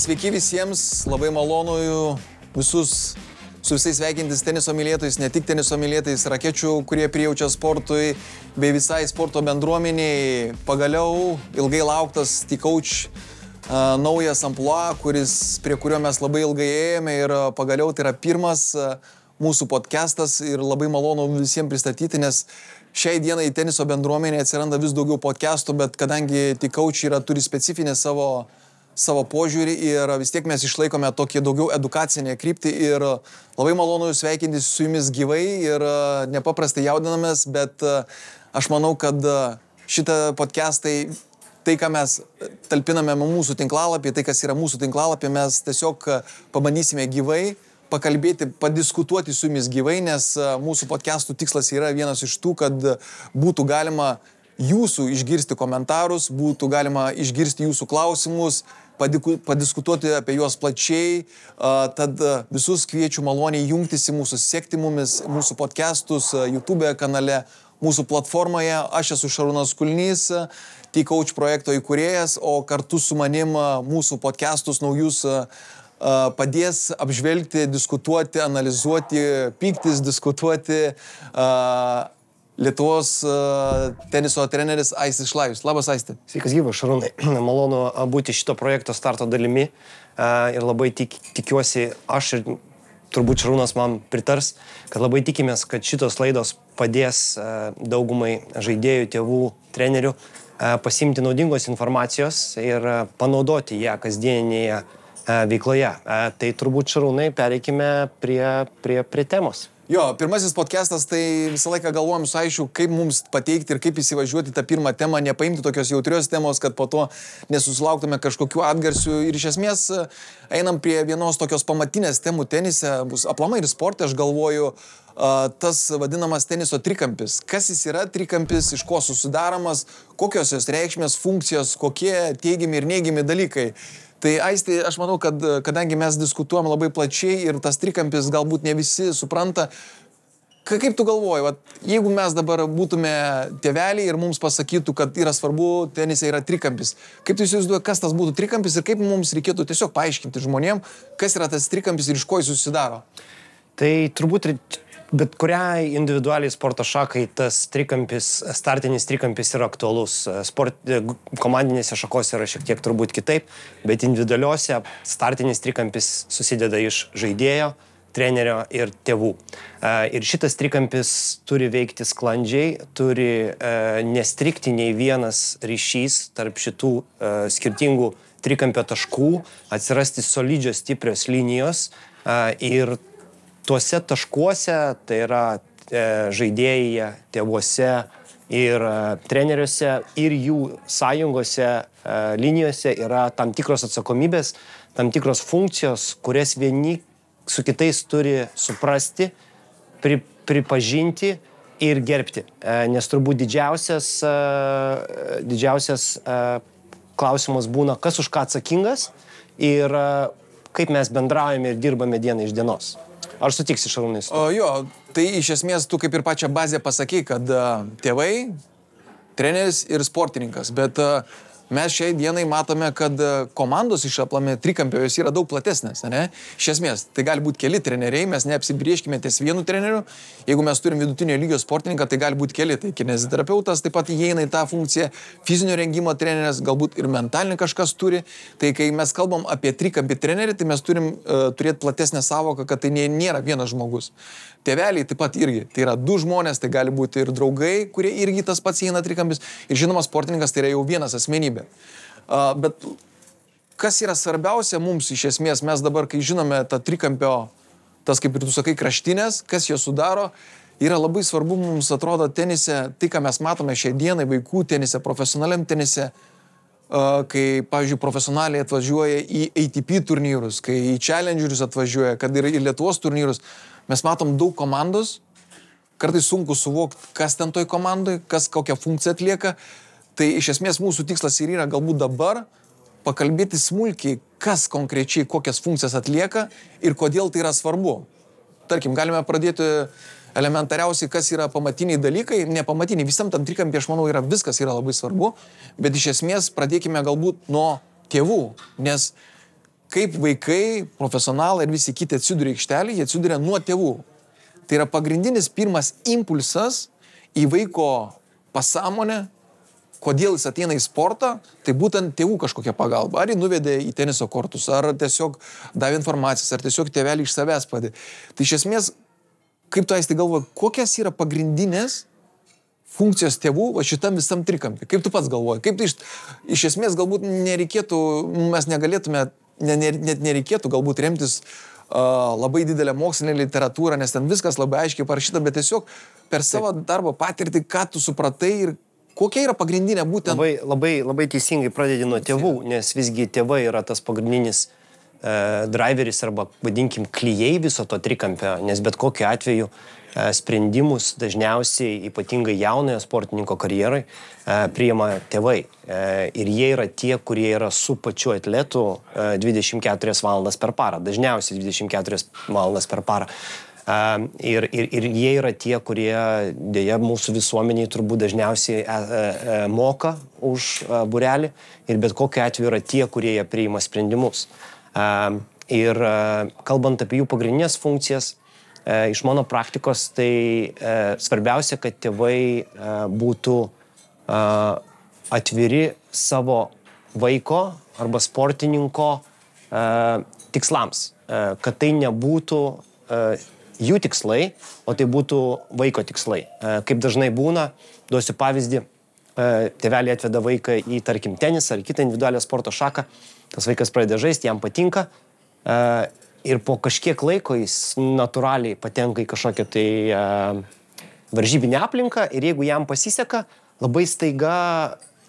Sveiki visiems, labai malonu visus su visais sveikintis teniso mylėtojais, ne tik teniso mylėtojais, rakečių, kurie prijaučia sportui, bei visai sporto bendruomeniai. Pagaliau ilgai lauktas T-Coach naujas amplua, prie kurio mes labai ilgai ėjome ir pagaliau tai yra pirmas mūsų podcastas ir labai malonu visiems pristatyti, nes šiai dienai teniso bendruomenėje atsiranda vis daugiau podcastų, bet kadangi T-Coach turi specifinę savo požiūrį ir vis tiek mes išlaikome tokį daugiau edukacinę kryptį ir labai malonu sveikintis su jumis gyvai ir nepaprastai jaudinamės, bet aš manau, kad šitą podcastai, tai ką mes talpiname mūsų tinklalapį, tai kas yra mūsų tinklalapį, mes tiesiog pabandysime gyvai pakalbėti, padiskutuoti su jumis gyvai, nes mūsų podcastų tikslas yra vienas iš tų, kad būtų galima jūsų išgirsti komentarus, būtų galima išgirsti jūsų klausimus, padiskutuoti apie juos plačiai, tad visus kviečiu maloniai jungtis į mūsų, sekti mumis, mūsų podcastus YouTube kanale, mūsų platformoje. Aš esu Šarūnas Kulnys, T-Coach projekto įkūrėjas, o kartu su manim mūsų podcastus naujus padės apžvelgti, diskutuoti, analizuoti, pyktis, diskutuoti Lietuvos teniso treneris Aistis Šlajus. Labas, Aisti. Sveikas gyvas, Šarūnai. Malonu būti šito projekto starto dalimi ir labai tikiuosi, aš ir turbūt Šarūnas man pritars, kad labai tikimės, kad šitos laidos padės daugumai žaidėjų, tėvų, trenerių pasiimti naudingos informacijos ir panaudoti ją kasdieninėje veikloje. Tai turbūt, Šarūnai, pereikime prie temos. Jo, pirmasis podcastas, tai visą laiką galvojam su Aišiu, kaip mums pateikti ir kaip įsivažiuoti tą pirmą temą, nepaimti tokios jautrios temos, kad po to nesusilauktume kažkokių atgarsių. Ir iš esmės einam prie vienos tokios pamatinės temų tenise, bus aplamai ir sporte, aš galvoju, tas vadinamas teniso trikampis. Kas jis yra trikampis, iš ko susidaromas, kokios jos reikšmės, funkcijos, kokie teigiami ir neigiami dalykai. Tai Aisti, aš manau, kad kadangi mes diskutuojam labai plačiai ir tas trikampis galbūt ne visi supranta, kaip tu galvoji, jeigu mes dabar būtume tėveliai ir mums pasakytų, kad yra svarbu, tenise yra trikampis, kaip tu įsivaizduoji, kas tas būtų trikampis ir kaip mums reikėtų tiesiog paaiškinti žmonėm, kas yra tas trikampis ir iš ko jis susidaro? Tai turbūt bet kuriai individualiai sporto šakai tas trikampis, startinis trikampis yra aktualus. Komandinėse šakose yra šiek tiek turbūt kitaip, bet individualiuose startinis trikampis susideda iš žaidėjo, trenerio ir tėvų. Ir šitas trikampis turi veikti sklandžiai, turi nestrikti nei vienas ryšys tarp šitų skirtingų trikampio taškų, atsirasti solidžios, stiprios linijos ir tuose taškuose, tai yra žaidėjai, tėvuose ir treneriuose ir jų sąjungose, linijose yra tam tikros atsakomybės, tam tikros funkcijos, kurias vieni su kitais turi suprasti, pripažinti ir gerbti. Nes turbūt didžiausias klausimas būna, kas už ką atsakingas ir kaip mes bendraujame ir dirbame dieną iš dienos. Ar sutiksi, Šarūnai? Jo, tai iš esmės tu kaip ir pačią bazę pasakei, kad tėvai, treneris ir sportininkas, bet mes šiai dienai matome, kad komandos iš aplamė trikampio jos yra daug platesnės, ne? Iš esmės, tai gali būti keli treneriai, mes neapsibrieškime ties vienu treneriu, jeigu mes turim vidutinio lygio sportininką, tai gali būti keli, tai kineziterapeutas taip pat įeina į tą funkciją, fizinio rengimo treneris, galbūt ir mentalinį kažkas turi, tai kai mes kalbam apie trikampį trenerį, tai mes turim turėti platesnę savoką, kad tai nėra vienas žmogus. Tėveliai taip pat irgi, tai yra du žmonės, tai gali būti ir draugai, kurie irgi tas pats įeina trikampis, ir žinoma sportininkas tai yra jau vienas asmenybė. Bet kas yra svarbiausia mums iš esmės, mes dabar, kai žinome tą trikampio, tas kaip ir tu sakai, kraštinės, kas jo sudaro, yra labai svarbu mums atrodo tenise, tai ką mes matome šiai dienai, vaikų tenise, profesionaliam tenise, kai, pavyzdžiui, profesionaliai atvažiuoja į ATP turnyrus, kai į Challengerius atvažiuoja, kad ir į Lietuvos turnyrus, mes matom daug komandos, kartais sunku suvokti, kas ten toj komandai, kas kokią funkciją atlieka. Tai iš esmės mūsų tikslas ir yra galbūt dabar pakalbėti smulkiai, kas konkrečiai kokias funkcijas atlieka ir kodėl tai yra svarbu. Tarkim, galime pradėti elementariausiai, kas yra pamatiniai dalykai, nepamatiniai, visam tam trikampį, aš manau, viskas yra labai svarbu, bet iš esmės pradėkime galbūt nuo tėvų, nes kaip vaikai, profesionalai ir visi kiti atsiduria aikštelį, jie atsiduria nuo tėvų. Tai yra pagrindinis pirmas impulsas į vaiko pasąmonę, kodėl jis ateina į sportą, tai būtent tėvų kažkokia pagalba. Ar jį nuvedė į teniso kortus, ar tiesiog davė informacijas, ar tiesiog tėvelį iš savęs padė. Tai iš esmės, kaip tu aisti galvoji, kokios yra pagrindinės funkcijos tėvų šitam visam trikampį? Kaip tu pats galvoji? Kaip tai iš esmės galbūt nereikėtų, mes negalėtume, net nereikėtų galbūt remtis labai didelę mokslinę literatūrą, nes ten viskas labai aiškiai parašyta, bet tiesiog per savo darbo patirtį, ką tu supratai ir kokia yra pagrindinė būtent... Labai teisingai pradedi nuo tėvų, nes visgi tėvai yra tas pagrindinis driveris arba, vadinkim, klijai viso to trikampio, nes bet kokiu atveju sprendimus dažniausiai, ypatingai jaunojo sportininko karjerai, priima tėvai. Ir jie yra tie, kurie yra su pačiu atletu 24 valandas per parą, dažniausiai 24 valandas per parą. Ir jie yra tie, kurie dėja mūsų visuomeniai turbūt dažniausiai moka už būrelį ir bet kokiu atveju yra tie, kurie jie priima sprendimus. Ir kalbant apie jų pagrindinės funkcijas, iš mano praktikos, tai svarbiausia, kad tėvai būtų atviri savo vaiko arba sportininko tikslams, kad tai nebūtų jų tikslai, o tai būtų vaiko tikslai. Kaip dažnai būna, duosiu pavyzdį, tėveliai atveda vaiką į, tarkim, tenisą ar kitą individualią sporto šaką, tas vaikas pradeda žaisti, jam patinka ir po kažkiek laiko jis natūraliai patenka į kažkokią tai varžybinę aplinką ir jeigu jam pasiseka, labai staiga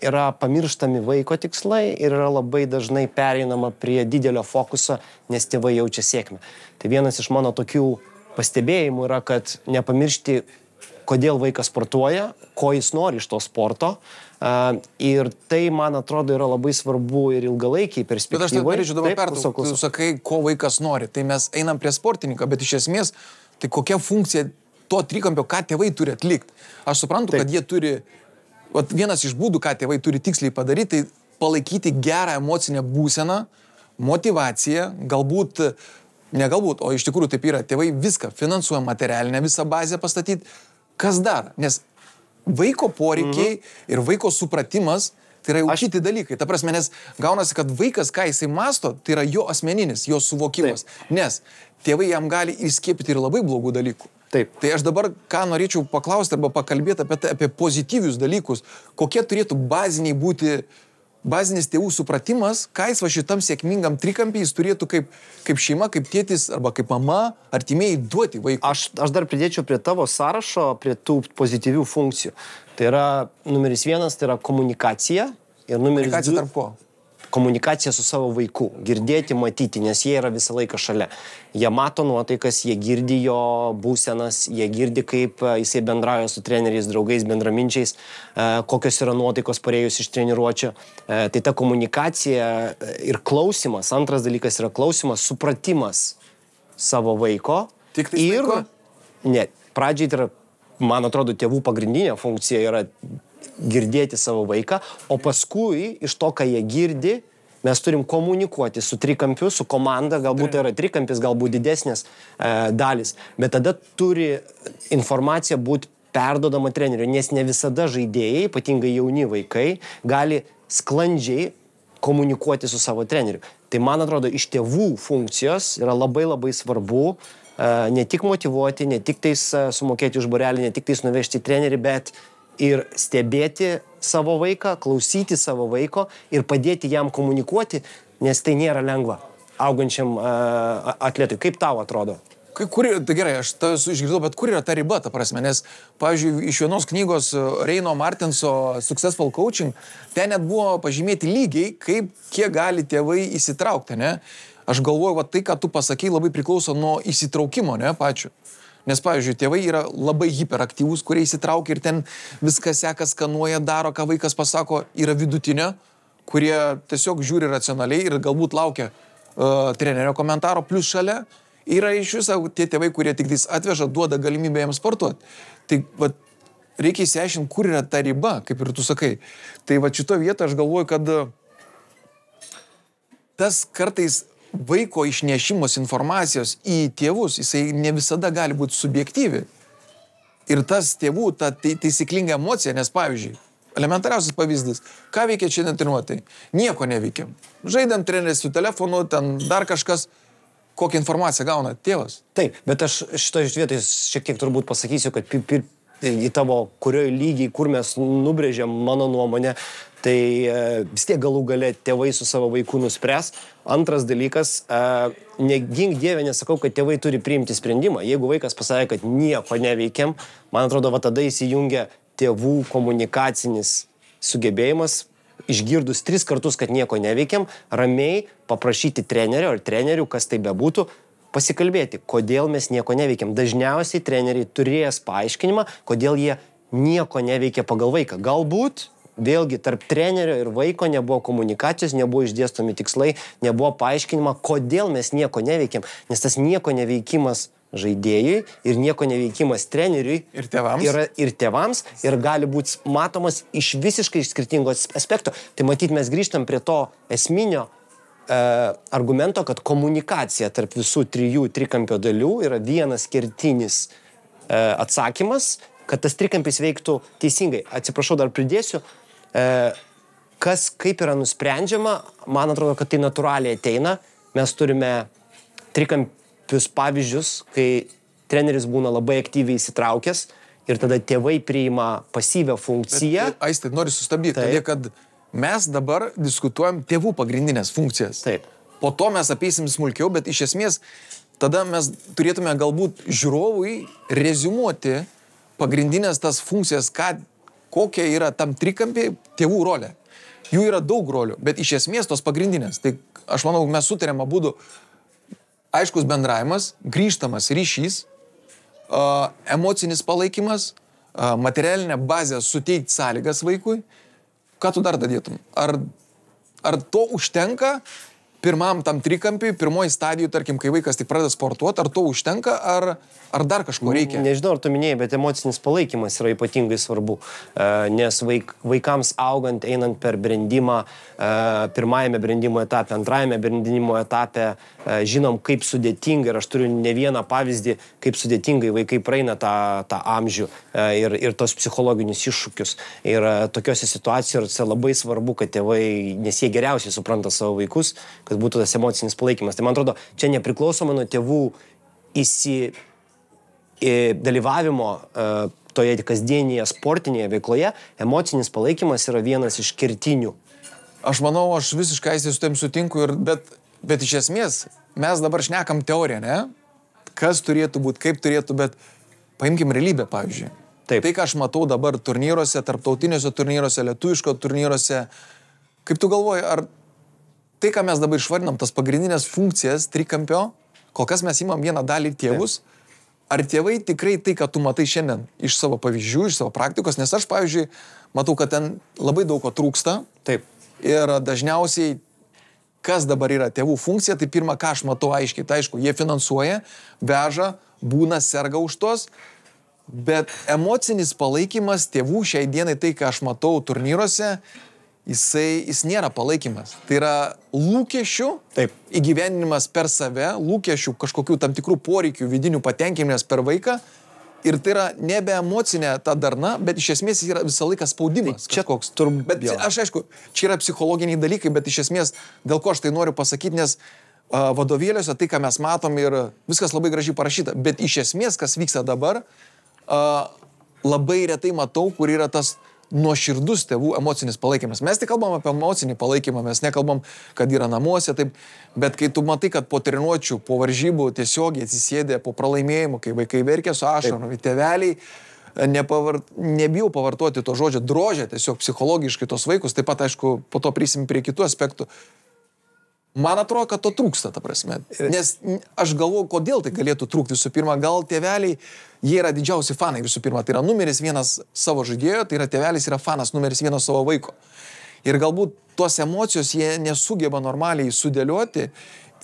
yra pamirštami vaiko tikslai ir yra labai dažnai pereinama prie didelio fokuso, nes tėvai jaučia sėkmę. Tai vienas iš mano tokių pastebėjimų yra, kad nepamiršti, kodėl vaikas sportuoja, ko jis nori iš to sporto. Ir tai, man atrodo, yra labai svarbu ir ilgalaikiai perspektyvai. Bet aš tai norėčiau dabar pertraukti. Tu sakai, ko vaikas nori. Tai mes einam prie sportininko, bet iš esmės, tai kokia funkcija to trikampio, ką tėvai turi atlikti. Aš suprantu, kad jie turi, vienas iš būdų, ką tėvai turi tiksliai padaryti, tai palaikyti gerą emocinę būseną, motivaciją, negalbūt, o iš tikrųjų taip yra, tėvai viską finansuoja, materialinę visą bazę pastatyti. Kas dar? Nes vaiko poreikiai ir vaiko supratimas, tai yra jau kiti dalykai. Ta prasme, nes gaunasi, kad vaikas, ką jisai masto, tai yra jo asmeninis, jo suvokimas. Taip. Nes tėvai jam gali įskiepyti ir labai blogų dalykų. Taip. Tai aš dabar, ką norėčiau paklausti arba pakalbėti apie pozityvius dalykus, kokie turėtų bazinis tėvų supratimas, ką jis va šitam sėkmingam trikampį jis turėtų kaip šeima, kaip tėtis arba kaip mama, artimieji duoti vaikui. Aš dar pridėčiau prie tavo sąrašo, prie tų pozityvių funkcijų. Tai yra numeris 1, tai yra komunikacija. Ir numeris 2. Komunikacija tarp ko? Komunikacija su savo vaiku. Girdėti, matyti, nes jie yra visą laiką šalia. Jie mato nuotaikas, jie girdi jo būsenas, jie girdi, kaip jisai bendrauja su treneriais, draugais, bendraminčiais, kokios yra nuotaikos parėjus iš treniruočio. Tai ta komunikacija ir klausimas. Antras dalykas yra klausimas, supratimas savo vaiko. Tik tai vaiko? Ne, pradžiai tai yra, man atrodo, tėvų pagrindinė funkcija yra girdėti savo vaiką, o paskui iš to, ką jie girdi, mes turim komunikuoti su trikampiu, su komanda, galbūt tai yra trikampis, galbūt didesnės dalis, bet tada turi informacija būti perdodama treneriui, nes ne visada žaidėjai, ypatingai jauni vaikai, gali sklandžiai komunikuoti su savo treneriu. Tai man atrodo, iš tėvų funkcijos yra labai labai svarbu ne tik motyvuoti, ne tik tais sumokėti už būrelį, ne tik tais nuvežti trenerių, bet ir stebėti savo vaiką, klausyti savo vaiko ir padėti jam komunikuoti, nes tai nėra lengva augančiam atletui. Kaip tau atrodo? Tai gerai, aš tą išgirdau, bet kur yra ta riba, ta prasme, nes, pavyzdžiui, iš vienos knygos Reino Martinso Successful Coaching, ten net buvo pažymėti lygiai, kiek gali tėvai įsitraukti, ne? Aš galvoju, va tai, ką tu pasakei, labai priklauso nuo įsitraukimo, ne, pačiu. Nes, pavyzdžiui, tėvai yra labai hiperaktyvūs, kurie įsitraukia ir ten viskas seka, skanuoja, daro, ką vaikas pasako, yra vidutinio, kurie tiesiog žiūri racionaliai ir galbūt laukia trenerio komentaro, plus šalia yra iš viso tie tėvai, kurie tik atveža, duoda galimybę jiems sportuoti. Tai va, reikia įsiaiškinti, kur yra ta riba, kaip ir tu sakai. Tai va šito vietą aš galvoju, kad tas kartais vaiko išnešimos informacijos į tėvus, jisai ne visada gali būti subjektyvi. Ir tas tėvų, ta taisyklinga emocija, nes pavyzdžiui, elementariausias pavyzdys, ką veikia šiandien treniruotai? Nieko neveikiam. Žaidėm treneris su telefonu, ten dar kažkas. Kokią informaciją gauna tėvas? Taip, bet aš šitoje vietoje šiek tiek turbūt pasakysiu, kad į tavo kurioje lygiai, kur mes nubrėžiam mano nuomonę, tai vis tiek galų gale tėvai su savo vaiku nuspręs. Antras dalykas, negink Dieve, nesakau, kad tėvai turi priimti sprendimą. Jeigu vaikas pasakė, kad nieko neveikiam, man atrodo, va tada įsijungia tėvų komunikacinis sugebėjimas, išgirdus 3 kartus, kad nieko neveikiam, ramiai paprašyti trenerio ar trenerių, kas tai bebūtų, pasikalbėti, kodėl mes nieko neveikiam. Dažniausiai treneriai turės paaiškinimą, kodėl jie nieko neveikia pagal vaiką. Galbūt, vėlgi, tarp trenerio ir vaiko nebuvo komunikacijos, nebuvo išdėstomi tikslai, nebuvo paaiškinimo, kodėl mes nieko neveikiam. Nes tas nieko neveikimas žaidėjui ir nieko neveikimas treneriui ir tėvams. Yra ir tėvams ir gali būti matomas iš visiškai skirtingo aspekto. Tai matyt, mes grįžtam prie to esminio argumento, kad komunikacija tarp visų 3 trikampio dalių yra vienas kertinis atsakymas, kad tas trikampis veiktų teisingai. Atsiprašau, dar pridėsiu, kaip yra nusprendžiama, man atrodo, kad tai natūraliai ateina. Mes turime trikampius pavyzdžius, kai treneris būna labai aktyviai įsitraukęs ir tada tėvai priima pasyvią funkciją. Bet, Aiste, noriu sustabdyti, todėl, kad mes dabar diskutuojam tėvų pagrindinės funkcijas. Taip. Po to mes apeisim smulkiau, bet iš esmės tada mes turėtume galbūt žiūrovui reziumuoti pagrindinės tas funkcijas, kokia yra tam trikampiai tėvų rolė. Jų yra daug rolių, bet iš esmės tos pagrindinės. Tai aš manau, mes sutarėm abudu aiškus bendravimas, grįžtamas ryšys, emocinis palaikymas, materialinė bazė suteikti sąlygas vaikui. Ką tu dar dadėtum? Ar to užtenka pirmam tam trikampiui, pirmoji stadijų, tarkim, kai vaikas tik pradeda sportuoti, ar to užtenka, ar dar kažko reikia? Nežinau, ar tu minėjai, bet emocinis palaikymas yra ypatingai svarbu, nes vaikams augant, einant per brendimą, pirmajame brendimo etape, antrajame brendimo etape, žinom, kaip sudėtinga, ir aš turiu ne vieną pavyzdį, kaip sudėtingai vaikai praeina tą amžių ir tos psichologinius iššūkius. Ir tokiuose situacijose labai svarbu, kad tėvai, nes jie geriausiai supranta savo vaikus, kad būtų tas emocinis palaikymas. Tai man atrodo, čia nepriklausomai nuo tėvų dalyvavimo toje kasdienėje sportinėje veikloje, emocinis palaikymas yra vienas iš kertinių. Aš manau, aš visiškai su tavim sutinku, bet iš esmės mes dabar šnekam teoriją, ne? Kas turėtų būti, kaip turėtų, bet paimkim realybę, pavyzdžiui. Taip. Tai, ką aš matau dabar turnyruose, tarptautiniuose turnyruose, lietuviško turnyruose, kaip tu galvoji, ar tai, ką mes dabar išvardinam, tas pagrindinės funkcijas trikampio, kol kas mes imam vieną dalį tėvus, ar tėvai tikrai tai, ką tu matai šiandien iš savo pavyzdžių, iš savo praktikos, nes aš, pavyzdžiui, matau, kad ten labai daug ko trūksta. Taip. Ir dažniausiai, kas dabar yra tėvų funkcija, tai pirma, ką aš matau aiškiai, tai aišku, jie finansuoja, veža, būna, serga už tos, bet emocinis palaikymas tėvų šiai dienai, tai, ką aš matau turnyruose, jis nėra palaikymas. Tai yra lūkesčių įgyvendinimas per save, lūkesčių kažkokių tam tikrų poreikių vidinių patenkinimas per vaiką. Ir tai yra nebe emocinė ta darna, bet iš esmės yra visą laiką spaudimas. Tai čia koks turbūt. Bet aš aišku, čia yra psichologiniai dalykai, bet iš esmės, dėl ko aš tai noriu pasakyti, nes vadovėliuose tai, ką mes matom, ir viskas labai gražiai parašyta. Bet iš esmės, kas vyksta dabar, labai retai matau, kur yra tas nuoširdus tėvų emocinis palaikymas. Mes tik kalbam apie emocinį palaikymą, mes nekalbam, kad yra namuose, taip, bet kai tu matai, kad po treniruočių, po varžybų tiesiogiai atsisėdė po pralaimėjimų, kai vaikai verkia su ašarom, tėveliai, nebijau pavartoti to žodžio, drožia tiesiog psichologiškai tos vaikus, taip pat, aišku, po to prisim prie kitų aspektų. Man atrodo, kad to trūksta, ta prasme. Nes aš galvoju, kodėl tai galėtų trūkti. Visų pirma, gal tėveliai, jie yra didžiausi fanai visų pirma. Tai yra numeris vienas savo žaidėjo, tai yra tėvelis yra fanas numeris vienas savo vaiko. Ir galbūt tos emocijos jie nesugeba normaliai sudėlioti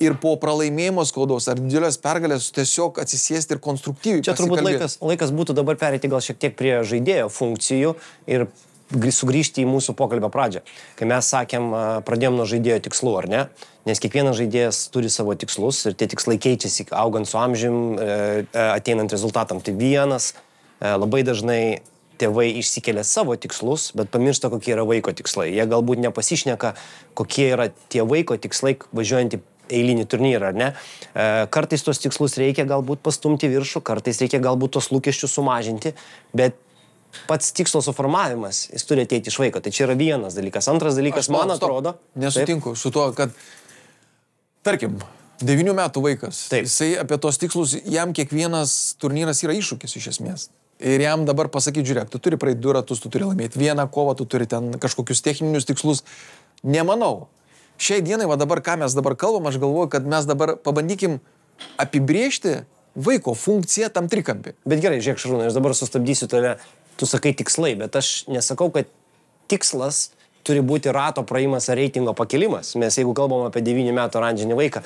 ir po pralaimėjimo skaudos ar didelės pergalės tiesiog atsisėsti ir konstruktyviai. Čia turbūt laikas būtų dabar pereiti gal šiek tiek prie žaidėjo funkcijų ir sugrįžti į mūsų pokalbio pradžią. Kai mes sakėm, pradėjom nuo žaidėjo tikslų, ar ne? Nes kiekvienas žaidėjas turi savo tikslus ir tie tikslai keičiasi augant su amžium, ateinant rezultatam. Tai vienas, labai dažnai tėvai išsikelia savo tikslus, bet pamiršta, kokie yra vaiko tikslai. Jie galbūt nepasišneka, kokie yra tie vaiko tikslai važiuojant į eilinį turnyrą, ar ne? Kartais tos tikslus reikia galbūt pastumti viršų, kartais reikia galbūt tos lūkesčius sumažinti, bet pats tikslo suformavimas, jis turi ateiti iš vaiko. Tai čia yra vienas dalykas. Antras dalykas, man atrodo... Nesutinku su tuo, kad, tarkim, 9 metų vaikas, jisai apie tos tikslus, jam kiekvienas turnyras yra iššūkis iš esmės. Ir jam dabar pasakyti, žiūrėk, tu turi praeiti 2 ratus, tu turi laimėti vieną kovą, tu turi ten kažkokius techninius tikslus. Nemanau. Šiai dienai, va dabar, ką mes dabar kalbam, aš galvoju, kad mes dabar pabandykim apibrėžti vaiko funkciją tam trikampį. Bet gerai, žiūrėk, Šarūnai, aš dabar sustabdysiu tave. Tu sakai tikslai, bet aš nesakau, kad tikslas turi būti rato praėjimas ar reitingo pakelimas. Mes jeigu kalbam apie 9 metų oranžinį vaiką,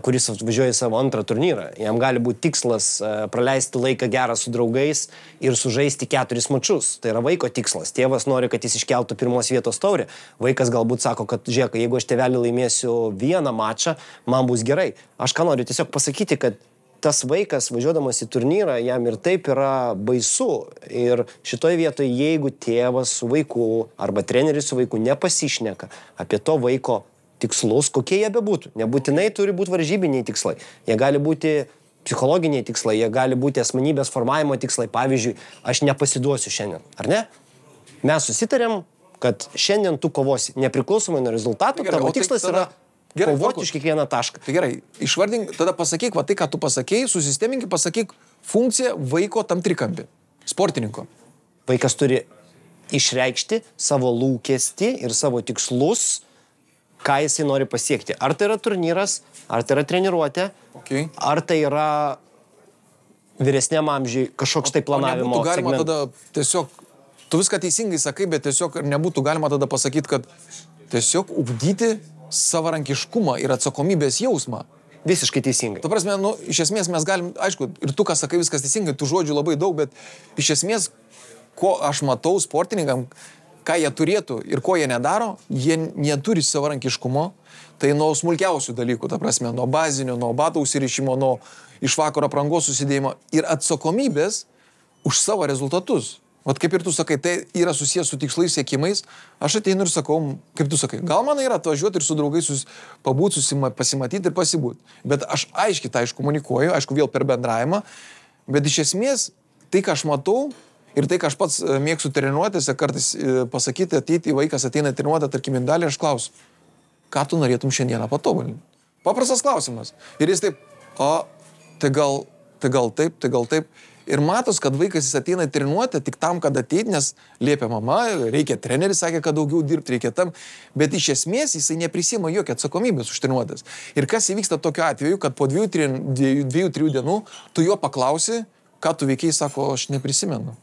kuris važiuoja į savo antrą turnyrą, jam gali būti tikslas praleisti laiką gerą su draugais ir sužaisti 4 mačus. Tai yra vaiko tikslas. Tėvas nori, kad jis iškeltų 1 vietos taurę. Vaikas galbūt sako, kad žiūrėk, jeigu aš tėvelį laimėsiu 1 mačą, man bus gerai. Aš ką noriu tiesiog pasakyti, kad tas vaikas, važiuodamas į turnyrą, jam ir taip yra baisu. Ir šitoje vietoje, jeigu tėvas su vaiku arba treneris su vaiku nepasišneka apie to vaiko tikslus, kokie jie bebūtų. Nebūtinai turi būti varžybiniai tikslai. Jie gali būti psichologiniai tikslai, jie gali būti asmenybės formavimo tikslai. Pavyzdžiui, aš nepasiduosiu šiandien, ar ne? Mes susitarėm, kad šiandien tu kovosi nepriklausomai nuo rezultatų, tavo tikslas yra... Gerai, kovoti iš kiekvieną tašką. Tai gerai, išvardink, tada pasakyk, va tai, ką tu pasakėjai, susistemink, pasakyk funkciją vaiko tam trikampį, sportininko. Vaikas turi išreikšti savo lūkestį ir savo tikslus, ką jisai nori pasiekti. Ar tai yra turnyras, ar tai yra treniruotė, ar tai yra vyresniam amžiui kažkoks tai planavimo segmentas. Nebūtų galima tada tiesiog, tu viską teisingai sakai, bet tiesiog nebūtų galima tada pasakyti, kad tiesiog ugdyti savarankiškumą ir atsakomybės jausmą. Visiškai teisingai. Ta prasme, iš esmės mes galim, aišku, ir tu, ką sakai, viskas teisingai, tų žodžių labai daug, bet iš esmės, ko aš matau sportininkam, ką jie turėtų ir ko jie nedaro, jie neturi savarankiškumo, tai nuo smulkiausių dalykų, ta prasme, nuo bazinio, nuo batų užsirišimo, nuo iš vakaro aprangos susidėjimo ir atsakomybės už savo rezultatus. Vat kaip ir tu sakai, tai yra susijęs su tikslais, siekimais, aš ateinu ir sakau, kaip tu sakai, gal man yra atvažiuoti ir su draugais pabūti, pasimatyti ir pasibūti. Bet aš aiškiai tą iškomunikuoju, aišku, vėl per bendravimą, bet iš esmės tai, ką aš matau ir tai, ką aš pats mėgstu treniruotėse, kartais pasakyti, ateiti, vaikas ateina treniruotę, tarkim, dalį, aš klausiu, ką tu norėtum šiandieną patobulinti? Paprastas klausimas. Ir jis taip, tai gal taip, tai gal taip. Ir matos, kad vaikas jis ateina į treniruotę tik tam, kad ateit, nes liepia mama, reikia treneris, sakė, kad daugiau dirbti reikia tam, bet iš esmės jisai neprisima jokią atsakomybės už treniruotės. Ir kas įvyksta tokiu atveju, kad po 2-3 dienų tu jo paklausi, ką tu veikiai, sako, aš neprisimenu.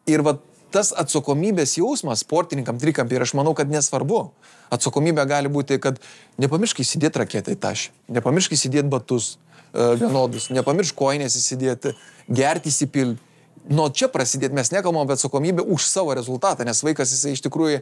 Ir va tas atsakomybės jausmas sportininkam trikampį, ir aš manau, kad nesvarbu. Atsakomybė gali būti, kad nepamiršk įsidėti raketą į tašį, nepamiršk įsidėti batus vienodus, nepamiršk kojinės įsidėti, gerti įsipilti. Nuo čia prasidėti mes nekalbam apie atsakomybę už savo rezultatą, nes vaikas jisai iš tikrųjų,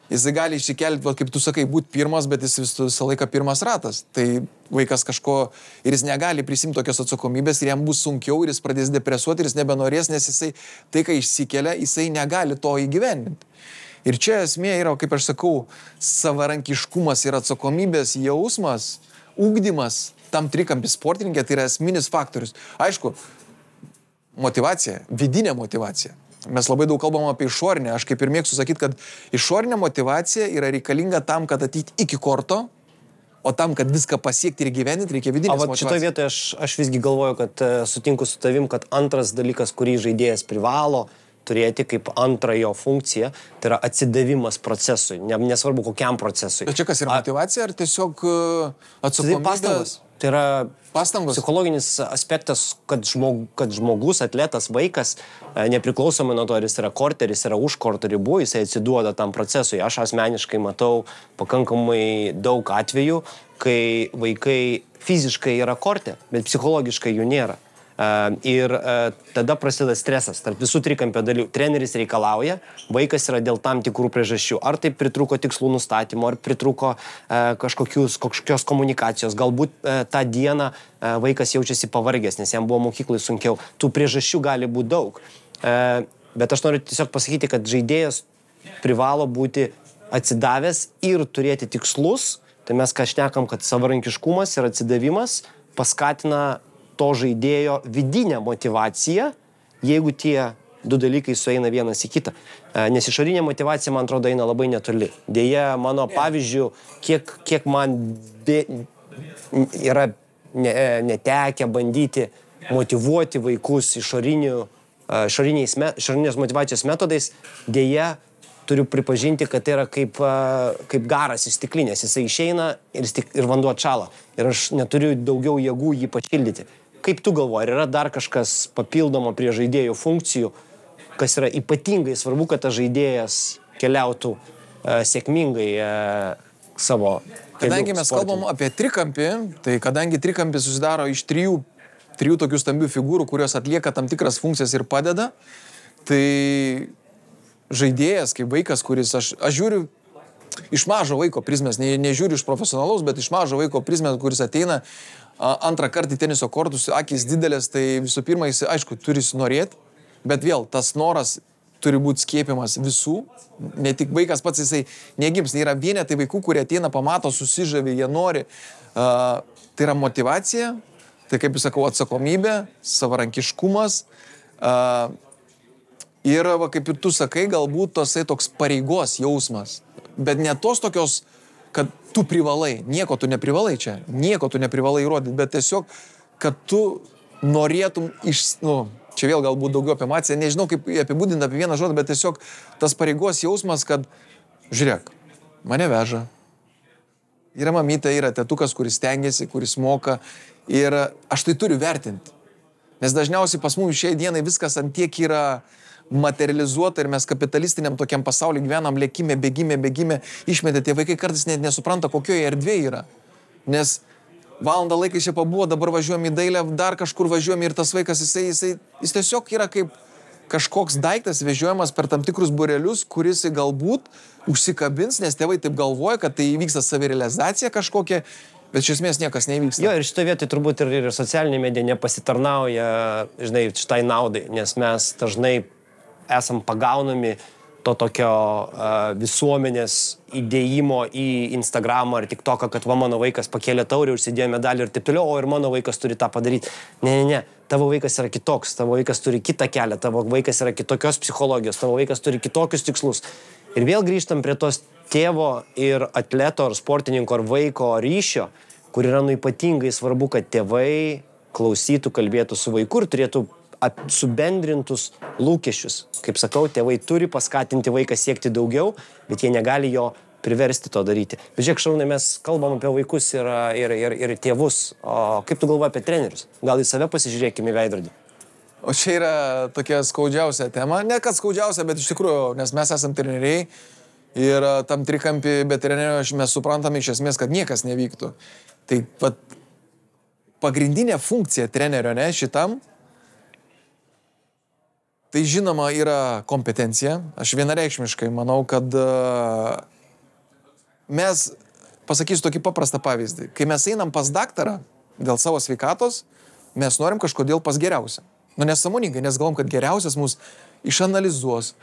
jisai gali išsikelti, kaip tu sakai, būti pirmas, bet jis visą laiką pirmas ratas. Tai vaikas kažko ir jis negali prisimti tokios atsakomybės ir jam bus sunkiau ir jis pradės depresuoti ir jis nebenorės, nes jisai tai, ką išsikelia, jisai negali to įgyvendinti. Ir čia esmė yra, kaip aš sakau, savarankiškumas ir atsakomybės jausmas, ugdymas tam trikampį sportininkė, tai yra esminis faktorius. Aišku, motivacija, vidinė motivacija. mes labai daug kalbam apie išorinę. Aš kaip ir mėgstu sakyti, kad išorinė motivacija yra reikalinga tam, kad ateiti iki korto, o tam, kad viską pasiekti ir gyveninti, reikia vidinės motyvacijos. Šitoje vietoje aš visgi galvoju, kad sutinku su tavim, kad antras dalykas, kurį žaidėjas privalo turėti kaip antrąjo funkciją, tai yra atsidavimas procesui, nesvarbu kokiam procesui. Bet čia kas yra motivacija, ar tiesiog atsakomybė? Pastangos. Tai yra psichologinis aspektas, kad žmogus, atletas, vaikas, nepriklausomai nuo to, ar jis yra korte, ar jis yra už korto ribų, jisai atsiduoda tam procesui. Aš asmeniškai matau pakankamai daug atvejų, kai vaikai fiziškai yra korte, bet psichologiškai jų nėra. Ir tada prasideda stresas tarp visų trikampio dalių. Treneris reikalauja, vaikas yra dėl tam tikrų priežasčių. Ar tai pritruko tikslų nustatymo, ar pritruko kažkokios komunikacijos. Galbūt tą dieną vaikas jaučiasi pavargęs, nes jam buvo mokyklai sunkiau. Tų priežasčių gali būti daug. Bet aš noriu tiesiog pasakyti, kad žaidėjas privalo būti atsidavęs ir turėti tikslus. Tai mes ką šnekam, kad savarankiškumas ir atsidavimas paskatina to žaidėjo vidinę motivaciją, jeigu tie du dalykai sueina vienas į kitą. Nes išorinė motivacija, man atrodo, eina labai netoli. Deja, mano pavyzdžių, kiek man yra netekę bandyti motyvuoti vaikus išorinės motivacijos metodais, deja, turiu pripažinti, kad tai yra kaip garas iš stiklinės. Jisai išeina ir vanduo atšąla. Ir aš neturiu daugiau jėgų jį pašildyti. Kaip tu galvoji, ar yra dar kažkas papildomo prie žaidėjų funkcijų, kas yra ypatingai svarbu, kad tas žaidėjas keliautų sėkmingai savo keliu? Kadangi mes kalbam apie trikampį, tai kadangi trikampis susidaro iš trijų tokių stambių figūrų, kurios atlieka tam tikras funkcijas ir padeda, tai žaidėjas, kaip vaikas, kuris aš žiūriu iš mažo vaiko prizmės, nežiūriu iš profesionalaus, bet iš mažo vaiko prizmės, kuris ateina antrą kartą į teniso kortus, akis didelės, tai visų pirma, jis, aišku, turi norėti, bet vėl tas noras turi būti skiepiamas visų, ne tik vaikas pats jisai negims, yra vienetai vaikų, kurie ateina, pamato, susižavi, jie nori. Tai yra motyvacija, tai kaip jūs sakau, atsakomybė, savarankiškumas ir, kaip ir tu sakai, galbūt toks pareigos jausmas, bet ne tos tokios, kad tu privalai, nieko tu neprivalai čia, nieko tu neprivalai įrodyti, bet tiesiog, kad tu norėtum čia vėl galbūt daugiau apie emociją, nežinau kaip apibūdinti apie vieną žodį, bet tiesiog tas pareigos jausmas, kad žiūrėk, mane veža, yra mamytė, yra tėtukas, kuris stengiasi, kuris moka ir aš tai turiu vertinti, nes dažniausiai pas mums šiai dienai viskas ant tiek yra materializuota ir mes kapitalistiniam tokiam pasauliu gyvenam, lėkime, bėgime, išmetė, tie vaikai kartais net nesupranta, kokioje erdvėje yra. Nes valandą laiką čia pabuvo, dabar važiuojam į dailę, dar kažkur važiuojam ir tas vaikas, jis tiesiog yra kaip kažkoks daiktas vežiojamas per tam tikrus būrelius, kuris galbūt užsikabins, nes tėvai taip galvoja, kad tai įvyksta savirealizacija kažkokia, bet iš esmės niekas neįvyksta. Jo, ir šitoje vietoje turbūt ir socialinė medija nepasitarnauja, šitai naudai, nes mes dažnai esam pagaunami to tokio visuomenės įdėjimo į Instagramą ar TikToką, kad va mano vaikas pakėlė taurę, užsidėjo medalį ir taip toliau, o ir mano vaikas turi tą padaryti. Ne, tavo vaikas yra kitoks, tavo vaikas turi kitą kelią, tavo vaikas yra kitokios psichologijos, tavo vaikas turi kitokius tikslus. Ir vėl grįžtam prie tos tėvo ir atleto ar sportininko ar vaiko ryšio, kur yra ypatingai svarbu, kad tėvai klausytų, kalbėtų su vaiku ir turėtų subendrintus lūkesčius. Kaip sakau, tėvai turi paskatinti vaiką siekti daugiau, bet jie negali jo priversti to daryti. Bet žiūrėk, Šarūnai, mes kalbam apie vaikus ir tėvus. O kaip tu galvoji apie trenerius? Gal į save pasižiūrėkime į veidrodį? O čia yra tokia skaudžiausia tema. Ne kad skaudžiausia, bet iš tikrųjų, nes mes esam treneriai ir tam trikampį be trenerio mes suprantame iš esmės, kad niekas nevyktų. Tai pagrindinė funkcija trenerio, šitam, tai žinoma yra kompetencija. Aš vienareikšmiškai manau, kad mes, pasakysiu tokį paprastą pavyzdį, kai mes einam pas daktarą dėl savo sveikatos, mes norim kažkodėl pas geriausią. Nesąmoningai, nes galvom, kad geriausias mus išanalizuos,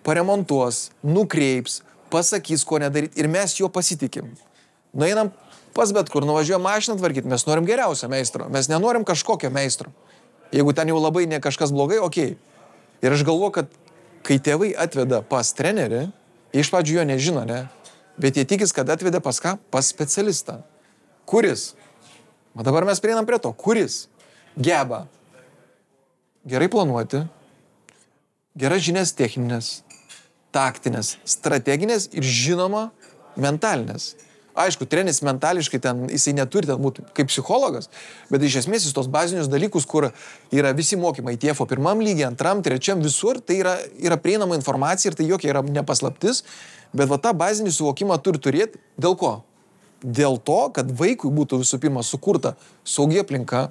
paremontuos, nukreips, pasakys, ko nedaryti ir mes jo pasitikim. Nueinam pas bet kur, nuvažiuojam mašiną tvarkyti, mes norim geriausią meistro, mes nenorim kažkokio meistro. Jeigu ten jau labai ne kažkas blogai, okei. Ir aš galvoju, kad kai tėvai atveda pas trenerį, jie iš pradžių jo nežino, ne? Bet jie tikis, kad atvedė pas ką? Pas specialistą. Kuris? O dabar mes prieinam prie to. Kuris geba gerai planuoti, geras žinias techninės, taktinės, strateginės ir žinoma mentalinės. Aišku, treneris mentališkai ten, jisai neturi ten būti kaip psichologas, bet iš esmės jis tos bazinius dalykus, kur yra visi mokymai TFO pirmam lygiai, antram, trečiam, visur, tai yra prieinama informacija ir tai jokia yra nepaslaptis, bet va tą bazinį suvokimą turi turėti. Dėl ko? Dėl to, kad vaikui būtų visų pirma sukurta saugi aplinka,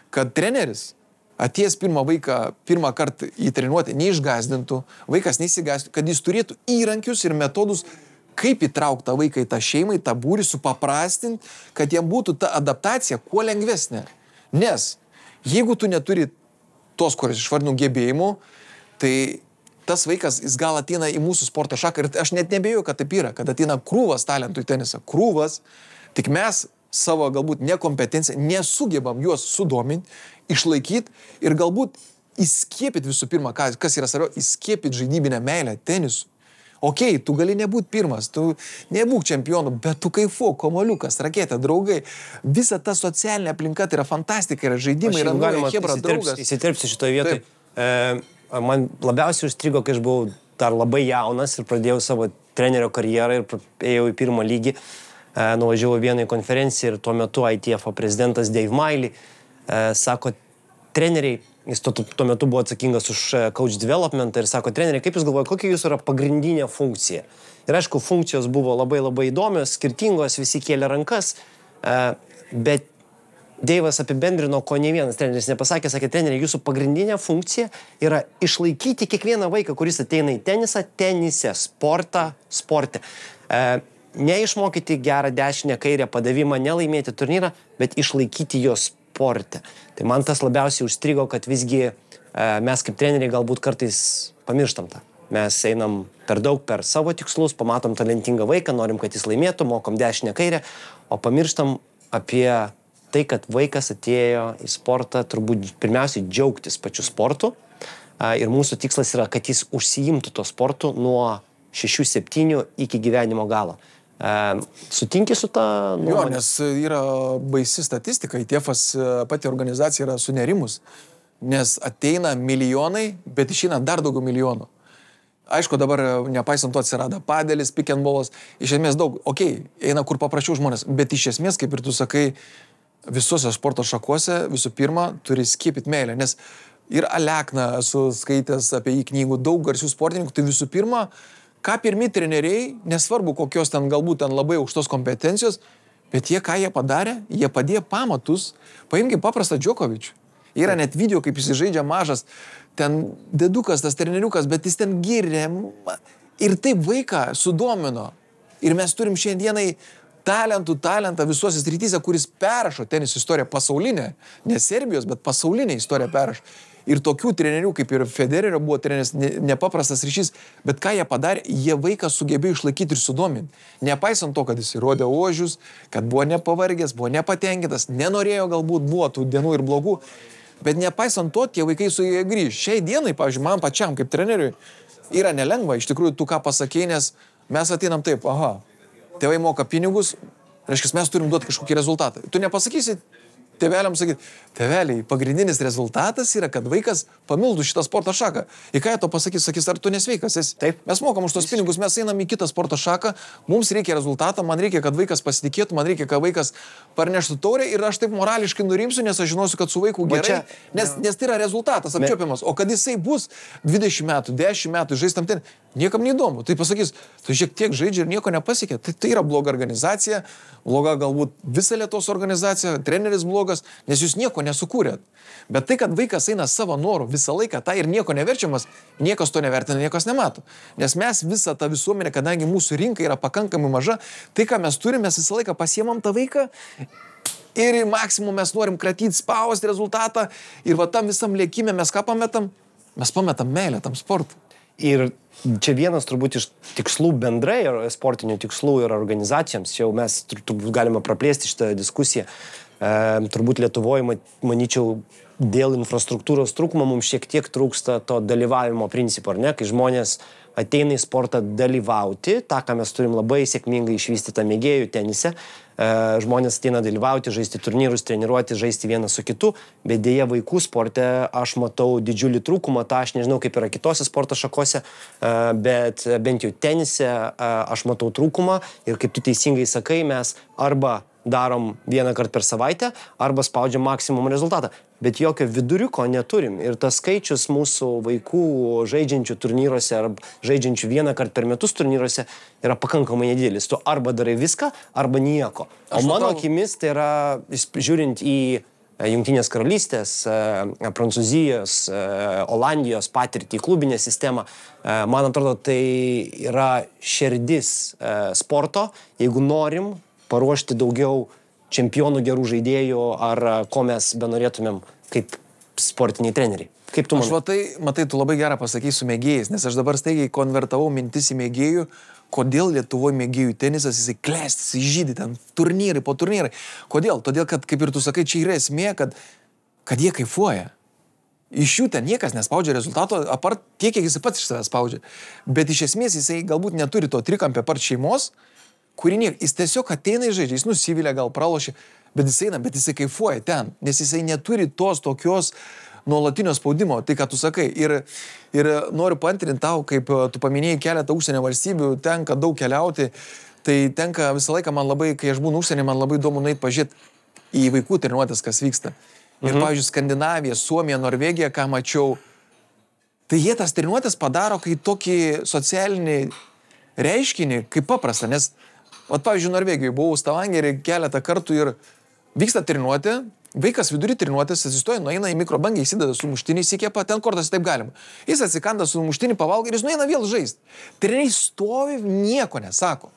kad treneris atėjęs pirmą kartą į treniruotę neišgazdintų, vaikas neįsigazdintų, kad jis turėtų įrankius ir metodus, kaip įtraukti tą vaiką į tą šeimą, į tą būrį, supaprastinti, kad jam būtų ta adaptacija kuo lengvesnė. Nes jeigu tu neturi tos, kurias išvardinau, gebėjimų, tai tas vaikas, jis gal ateina į mūsų sporto šaką ir aš net nebejoju, kad taip yra, kad ateina krūvas talentų į tenisą. Krūvas, tik mes savo galbūt nekompetenciją nesugebam juos sudominti, išlaikyti ir galbūt įskiepyti visų pirma, kas yra svarbiau, įskiepyti žaidybinę meilę tenisų. Okei, tu gali nebūti pirmas, tu nebūk čempionu, bet tu kaifuok, komoliukas, raketė, draugai. Visa ta socialinė aplinka, tai yra fantastika, yra žaidimai, yra nauja chebra, draugas. Įsiterpsiu šitoje vietoje. Man labiausiai užstrigo, kai aš buvau dar labai jaunas ir pradėjau savo trenerio karjerą ir ėjau į pirmą lygį. Nuvažiavau vieną į konferenciją ir tuo metu ITF prezidentas Dave Miley sako, treneriai, jis tuo metu buvo atsakingas už coach development ir sako, treneriai, kaip jūs galvojate, kokia jūsų yra pagrindinė funkcija? Ir aišku, funkcijos buvo labai labai įdomios, skirtingos, visi kėlė rankas, bet Deivas apibendrino, ko ne vienas treneris nepasakė, sakė, treneriai, jūsų pagrindinė funkcija yra išlaikyti kiekvieną vaiką, kuris ateina į tenisą, tenise, sporte. Neišmokyti gerą dešinę, kairę padavimą, nelaimėti turnyrą, bet išlaikyti jos sporte. Tai man tas labiausiai užstrigo, kad visgi mes kaip treneriai galbūt kartais pamirštam tą. Mes einam per daug per savo tikslus, pamatom talentingą vaiką, norim, kad jis laimėtų, mokom dešinę kairę, o pamirštam apie tai, kad vaikas atėjo į sportą turbūt pirmiausiai džiaugtis pačiu sportu. Ir mūsų tikslas yra, kad jis užsiimtų to sportu nuo 6-7 iki gyvenimo galo. Sutinki su tą nuomonę? Jo, nes yra baisi statistika, ITF-as pati organizacija yra sunerimus, nes ateina milijonai, bet išeina dar daugiau milijonų. Aišku, dabar nepaisant to atsirado padelis, pick and ballas, iš esmės daug, eina kur paprašiau žmonės, bet iš esmės, kaip ir tu sakai, visose sporto šakose visų pirma turi skiepyti meilę, nes ir Alekna esu skaitęs apie jį knygų, daug garsių sportininkų, tai visų pirma, ką pirmi treneriai, nesvarbu kokios ten galbūt ten labai aukštos kompetencijos, bet ką jie padarė, jie padėjo pamatus, paimkim paprastą Djokovičių. Yra net video, kaip jis žaidžia mažas, ten dedukas, tas treneriukas, bet jis ten gyrė ir taip vaiką sudomino. Ir mes turim šiandienai talentą visuose srityse, kuris perrašo tenis istoriją pasaulinę, ne Serbijos, bet pasaulinę istoriją perrašo. Ir tokių trenerių, kaip ir Federerio buvo treneris, nepaprastas ryšys, bet ką jie padarė, jie vaiką sugebėjo išlaikyti ir sudominti. Nepaisant to, kad jis įrodė ožius, kad buvo nepavargęs, buvo nepatenkintas, nenorėjo galbūt, buvo tų dienų ir blogų, bet nepaisant to, tie vaikai su jie grįž. Šiai dienai, pavyzdžiui, man pačiam kaip treneriui yra nelengva, iš tikrųjų, tu ką pasakei, nes mes ateinam taip, tėvai moka pinigus, reiškia, mes turim duoti kažkokį rezultatą. Tu nepasakysi tėveliam sakyti, tėveliai, pagrindinis rezultatas yra, kad vaikas pamiltų šitą sporto šaką. Į ką jie to pasakys, sakys, ar tu nesveikas esi? Taip. Mes mokam už tos pinigus, mes einam į kitą sporto šaką, mums reikia rezultatą, man reikia, kad vaikas pasitikėtų, man reikia, kad vaikas parneštų taurę ir aš taip morališkai nurimsiu, nes aš žinosiu, kad su vaiku gerai, nes tai yra rezultatas apčiuopiamas. O kad jisai bus 20 metų, 10 metų žaistam ten, niekam neįdomu. Tai pasakys, tu šiek tiek žaidžia ir nieko nepasiekė. Tai yra bloga organizacija, bloga galbūt visa Lietuvos organizacija, treneris blogas, nes jūs nieko nesukūrėt. Bet tai, kad vaikas eina savo norų visą laiką, tai ir nieko neverčiamas, niekas to nevertina, niekas nemato. Nes mes visą tą visuomenę, kadangi mūsų rinka yra pakankamai maža, tai, ką mes turime, mes visą laiką pasiemam tą vaiką ir maksimum mes norim kratyti, spausti rezultatą ir va tam visam lėkime mes ką pametam? Mes pametam meilę tam sportui. Ir čia vienas turbūt iš tikslų bendrai, sportinių tikslų ir organizacijoms, čia jau mes turbūt galime praplėsti šitą diskusiją. Turbūt Lietuvoje, manyčiau, dėl infrastruktūros trūkumo mums šiek tiek trūksta to dalyvavimo principo, ar ne, kai žmonės ateina į sportą dalyvauti, tą, ką mes turim labai sėkmingai išvystytą mėgėjų tenise, žmonės ateina dalyvauti, žaisti turnyrus, treniruoti, žaisti vienas su kitu, bet dėja vaikų sporte aš matau didžiulį trūkumą, tą aš nežinau kaip yra kitose sporto šakose, bet bent jau tenise aš matau trūkumą ir kaip tu teisingai sakai, mes arba darom vieną kartą per savaitę, arba spaudžiam maksimum rezultatą. Bet jokio viduriuko neturim. Ir tas skaičius mūsų vaikų žaidžiančių turnyruose arba žaidžiančių vieną kartą per metus turnyruose yra pakankamai nedidelis. Tu arba darai viską, arba nieko. O mano akimis tai yra, žiūrint į Jungtinės karalystės, Prancūzijos, Olandijos patirtį, klubinę sistemą, man atrodo, tai yra širdis sporto, jeigu norim paruošti daugiau čempionų, gerų žaidėjų ar ko mes benorėtumėm kaip sportiniai treneriai. Kaip tu manai? Aš matai, tu labai gerą pasakei su mėgėjais, nes aš dabar staigiai konvertavau mintis į mėgėjų, kodėl Lietuvoje mėgėjų tenisas, jisai klesti, jisai žydi ten turnyrai po turnyrai. Kodėl? Todėl, kad, kaip ir tu sakai, čia yra esmė, kad jie kaifuoja. Iš jų ten niekas nespaudžia rezultato, apart tiek, kiek jisai pats iš savęs spaudžia. Bet iš esmės jisai galbūt neturi to trikampio apart šeimos, jis tiesiog ateina į žaidžią, jis nusivilia, gal pralošia, bet jis eina, bet jisai kaifuoja ten, nes jisai neturi tos tokios nuolatinio spaudimo, tai ką tu sakai. Ir noriu paantrinti tau, kaip tu paminėjai keletą užsienio valstybių, tenka daug keliauti, tai tenka visą laiką man labai, kai aš būnu užsienį, man labai įdomu nueiti pažiūrėti į vaikų treniruotės, kas vyksta. Ir pavyzdžiui, Skandinavija, Suomija, Norvegija, ką mačiau, tai jie tas treniruotės padaro kai tokį socialinį reiškinį, kaip paprasta, nes pavyzdžiui, Norvegijoje buvau Stavangerį keletą kartų ir vyksta treniruotė, vaikas vidury treniruotės atsistoja, nueina į mikrobangę, įsideda sumuštinį, įsikepa, ten kortas taip galima. Jis atsikanda sumuštinį, pavalgo ir jis nueina vėl žaisti. Treneriai stovi, nieko nesako.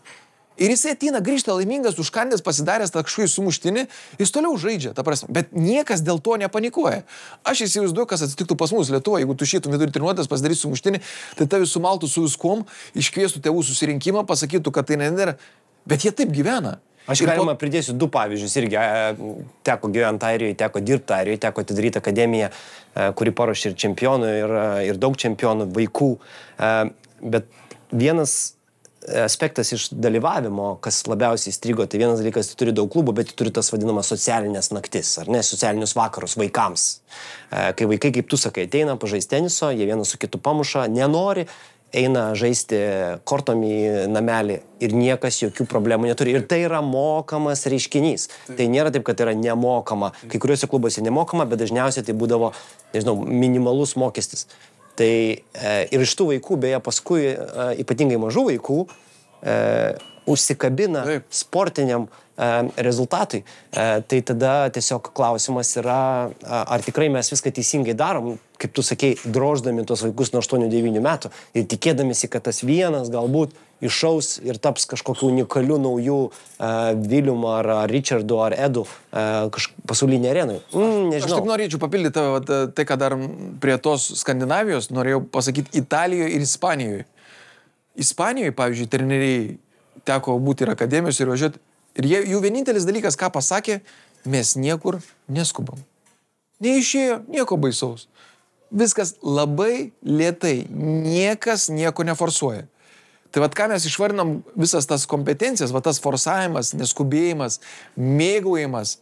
Ir jis ateina, grįžta laimingas, užkandęs, pasidaręs tą kažkokį sumuštinį, jis toliau žaidžia, ta prasme. Bet niekas dėl to nepanikuoja. Aš įsivaizduoju, kas atsitiktų pas mus Lietuvoje, jeigu tu išeitum vidury treniruotės, pasidarysi sumuštinį, tai tavi sumaltų su viskuom, iškviestų tėvų susirinkimą, pasakytų, kad tai nėra. Bet jie taip gyvena. Aš galima pridėsiu du pavyzdžius. Irgi teko gyventi Airijoje, teko dirbti Airijoje, teko atidaryti akademiją, kuri paruošė ir čempionų, ir daug čempionų vaikų. Bet vienas aspektas iš dalyvavimo, kas labiausiai įstrigo, tai vienas dalykas, tai turi daug klubų, bet turi tas vadinamas socialinės naktis, ar ne, socialinius vakarus vaikams. Kai vaikai, kaip tu sakai, ateina pažaisti teniso, jie vienas su kitu pamuša, nenori, eina žaisti kortom į namelį ir niekas jokių problemų neturi. Ir tai yra mokamas reiškinys. Tai nėra taip, kad yra nemokama. Kai kuriuose klubuose nemokama, bet dažniausiai tai būdavo, nežinau, minimalus mokestis. Tai ir iš tų vaikų, beje, paskui ypatingai mažų vaikų, užsikabina sportiniam rezultatui. Tai tada tiesiog klausimas yra, ar tikrai mes viską teisingai darom, kaip tu sakei, droždami tuos vaikus nuo 8-9 metų ir tikėdamėsi, kad tas vienas galbūt iššaus ir taps kažkokiu unikaliu naujų Vilium ar Richardu ar Edu pasaulinė arenai. Nežinau. Aš tik norėčiau papildyti tave, tai, ką dar prie tos Skandinavijos norėjau pasakyti Italijoje ir Ispanijoje. Ispanijoje, pavyzdžiui, treneriai teko būti ir akademijos ir važiuoti. Ir jų vienintelis dalykas, ką pasakė, mes niekur neskubam. Neišėjo, nieko baisaus. Viskas labai lėtai, niekas nieko neforsuoja. Tai ką mes išvardinam visas tas kompetencijas, tas forsavimas, neskubėjimas, mėgaujimas.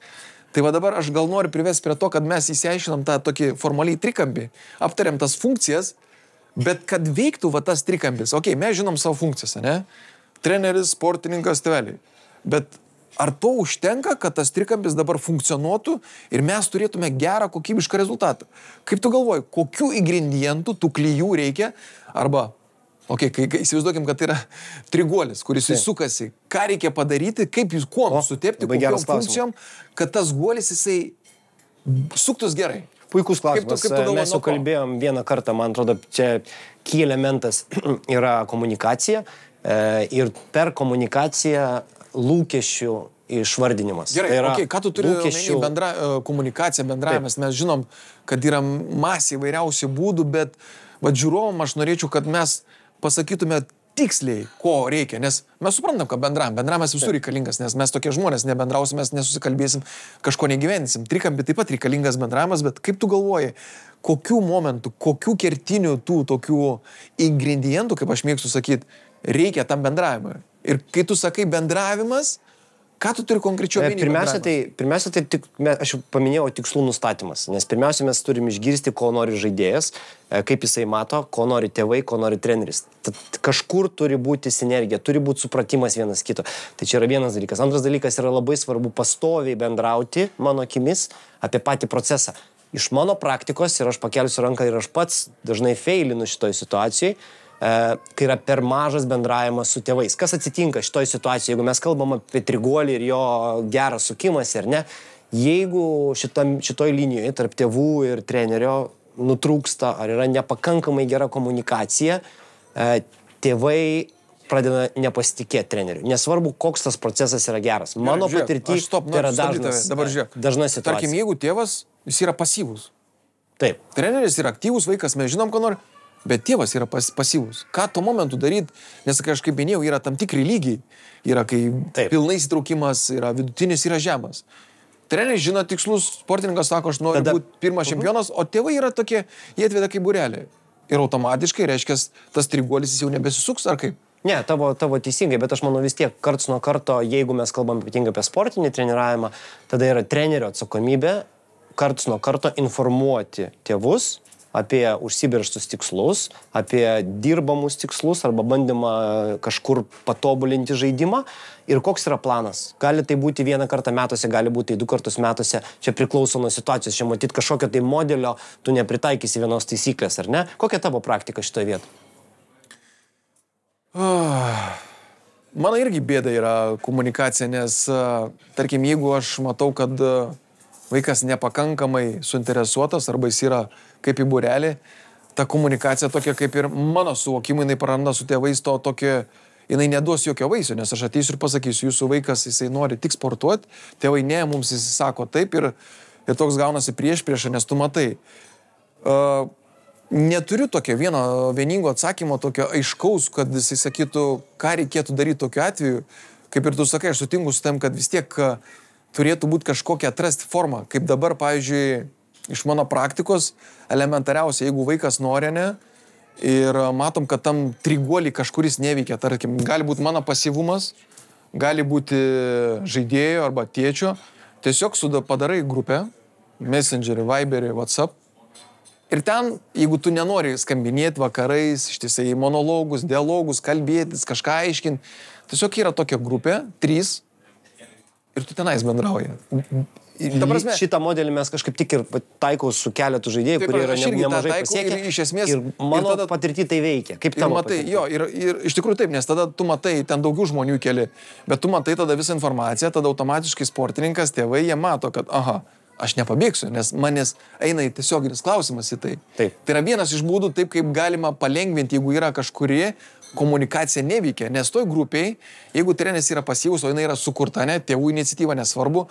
Tai dabar aš gal noriu privesti prie to, kad mes įsiaiškinam tą tokį formaliai trikampį, aptariam tas funkcijas, bet kad veiktų tas trikampis. Ok, mes žinom savo funkcijas, ne? Treneris, sportininkas, tėveliai. Bet ar to užtenka, kad tas trikampis dabar funkcionuotų ir mes turėtume gerą kokybišką rezultatą? Kaip tu galvoji, kokių ingredientų, tų klijų reikia? Arba, kai įsivaizduokim, kad tai yra triguolis, kuris sukasi. Ką reikia padaryti, kaip jūs kuom sutepti, kokiom funkcijom, kad tas guolis jisai suktus gerai? Puikus klausimas. Mes jau kalbėjom vieną kartą, man atrodo, čia key elementas yra komunikacija ir per komunikaciją lūkesčių išvardinimas. Gerai, tai ką tu turi lūkesčių komunikacija, bendravimas? Mes žinom, kad yra masė įvairiausių būdų, bet žiūrovom aš norėčiau, kad mes pasakytume tiksliai, ko reikia, nes mes suprantam, kad bendravimas visur reikalingas, nes mes tokie žmonės nebendrausim, mes nesusikalbėsim, kažko negyvensim. Trikampį taip pat reikalingas bendravimas, bet kaip tu galvoji, kokių momentų, kokių kertinių tų tokių ingredientų, kaip aš mėgstu sakyti, reikia tam bendravimui. Ir kai tu sakai bendravimas, ką tu turi konkrečiau minėti? Pirmiausia, aš jau paminėjau tikslų nustatymas, nes pirmiausia, mes turim išgirsti, ko nori žaidėjas, kaip jisai mato, ko nori tėvai, ko nori treneris. Tad kažkur turi būti sinergija, turi būti supratimas vienas kito. Tai čia yra vienas dalykas. Antras dalykas yra labai svarbu pastoviai bendrauti, mano akimis, apie patį procesą. Iš mano praktikos, ir aš pakelsiu ranką, ir aš pats dažnai feilinu šitoj situacijai, kai yra per mažas bendravimas su tėvais. Kas atsitinka šitoj situacijoje, jeigu mes kalbam apie triguolį ir jo gerą sukimąsi, ar ne, jeigu šitoj linijoje tarp tėvų ir trenerio nutrūksta, ar yra nepakankamai gera komunikacija, tėvai pradeda nepasitikėti treneriu. Nesvarbu, koks tas procesas yra geras. Mano patirtis tai yra dažna situacija. Tarkim, jeigu tėvas, jis yra pasyvus. Taip. Treneris yra aktyvus vaikas, mes žinom, ko nori. Bet tėvas yra pasyvus. Ką tuo momentu daryti, nes, kai aš kaip minėjau, yra tam tikri lygiai. Yra, kai pilnai įsitraukimas, yra vidutinis, yra žemas. Treneris žino tikslus, sportininkas sako, aš noriu būti pirmas čempionas, o tėvai yra tokie, jie atveda kaip būrelį. Ir automatiškai, reiškia, tas triguolis jis jau nebesisuks, ar kaip? Ne, tavo teisingai, bet aš manau vis tiek karts nuo karto, jeigu mes kalbam ypatingai apie sportinį treniravimą, tada yra trenerio atsakomybė karts nuo karto informuoti tėvus apie užsibrėžtus tikslus, apie dirbamus tikslus arba bandymą kažkur patobulinti žaidimą ir koks yra planas. Gali tai būti vieną kartą metuose, gali būti 2 kartus metuose, čia priklauso nuo situacijos, čia matyti kažkokio tai modelio, tu nepritaikysi vienos taisyklės, ar ne? Kokia tavo praktika šitoje vietoje? Mano irgi bėda yra komunikacija, nes, tarkim, jeigu aš matau, kad vaikas nepakankamai suinteresuotas arba jis yra kaip į būrelį, ta komunikacija tokia kaip ir mano suvokimu, jinai praranda su tėvais to tokio, jinai neduos jokio vaisių, nes aš ateisiu ir pasakysiu, jūsų vaikas, jisai nori tik sportuoti, tėvai ne, mums jis sako taip ir toks gaunasi priešą, nes tu matai. Neturiu tokio vieningo atsakymo, tokio aiškaus, kad jisai sakytų, ką reikėtų daryti tokiu atveju. Kaip ir tu sakai, aš sutinku su tam, kad vis tiek turėtų būti kažkokia atrasti forma. Kaip dabar, pavyzdžiui, iš mano praktikos, elementariausia, jeigu vaikas nori, ne, ir matom, kad tam triguolį kažkuris neveikia, tarkim, gali būti mano pasyvumas, gali būti žaidėjo arba tėčio, tiesiog padarai grupę, Messengerį, Viberį, WhatsApp, ir ten, jeigu tu nenori skambinėti vakarais, ištisai monologus, dialogus, kalbėtis, kažką aiškinti, tiesiog yra tokia grupė, 3, ir tu tenais bendrauji. Šitą modelį mes kažkaip tik ir taikau su keletu žaidėjų, kurie yra nemažai pasiekę. Ir mano patirtį tai veikia. Kaip tavo patirtį? Jo, ir iš tikrųjų taip, nes tada tu matai, ten daugiau žmonių keli, bet tu matai tada visą informaciją, tada automatiškai sportininkas, tėvai, jie mato, kad, aha, aš nepabėgsiu, nes manęs eina tiesioginis klausimas į tai. Taip. Tai yra vienas iš būdų, taip kaip galima palengvinti, jeigu yra kažkurie komunikacija neveikia, nes toj grupiai, jeigu treneris yra pasyvus, o jinai yra sukurta, ne, tėvų iniciatyva nesvarbu,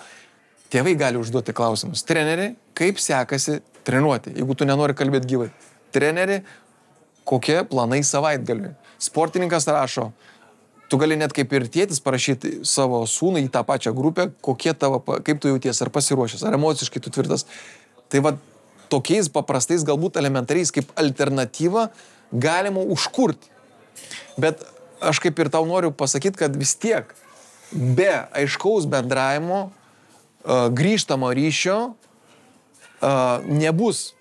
tėvai gali užduoti klausimus. Treneri, kaip sekasi treniruoti, jeigu tu nenori kalbėti gyvai. Treneri, kokie planai savaitgaliui. Sportininkas rašo, tu gali net kaip ir tėtis parašyti savo sūnui į tą pačią grupę, kaip tu jauties, ar pasiruošęs, ar emociškai tu tvirtas. Tai va, tokiais paprastais, galbūt elementariais, kaip alternatyva galima užkurti. Bet aš kaip ir tau noriu pasakyti, kad vis tiek be aiškaus bendravimo, grįžtamo ryšio nebus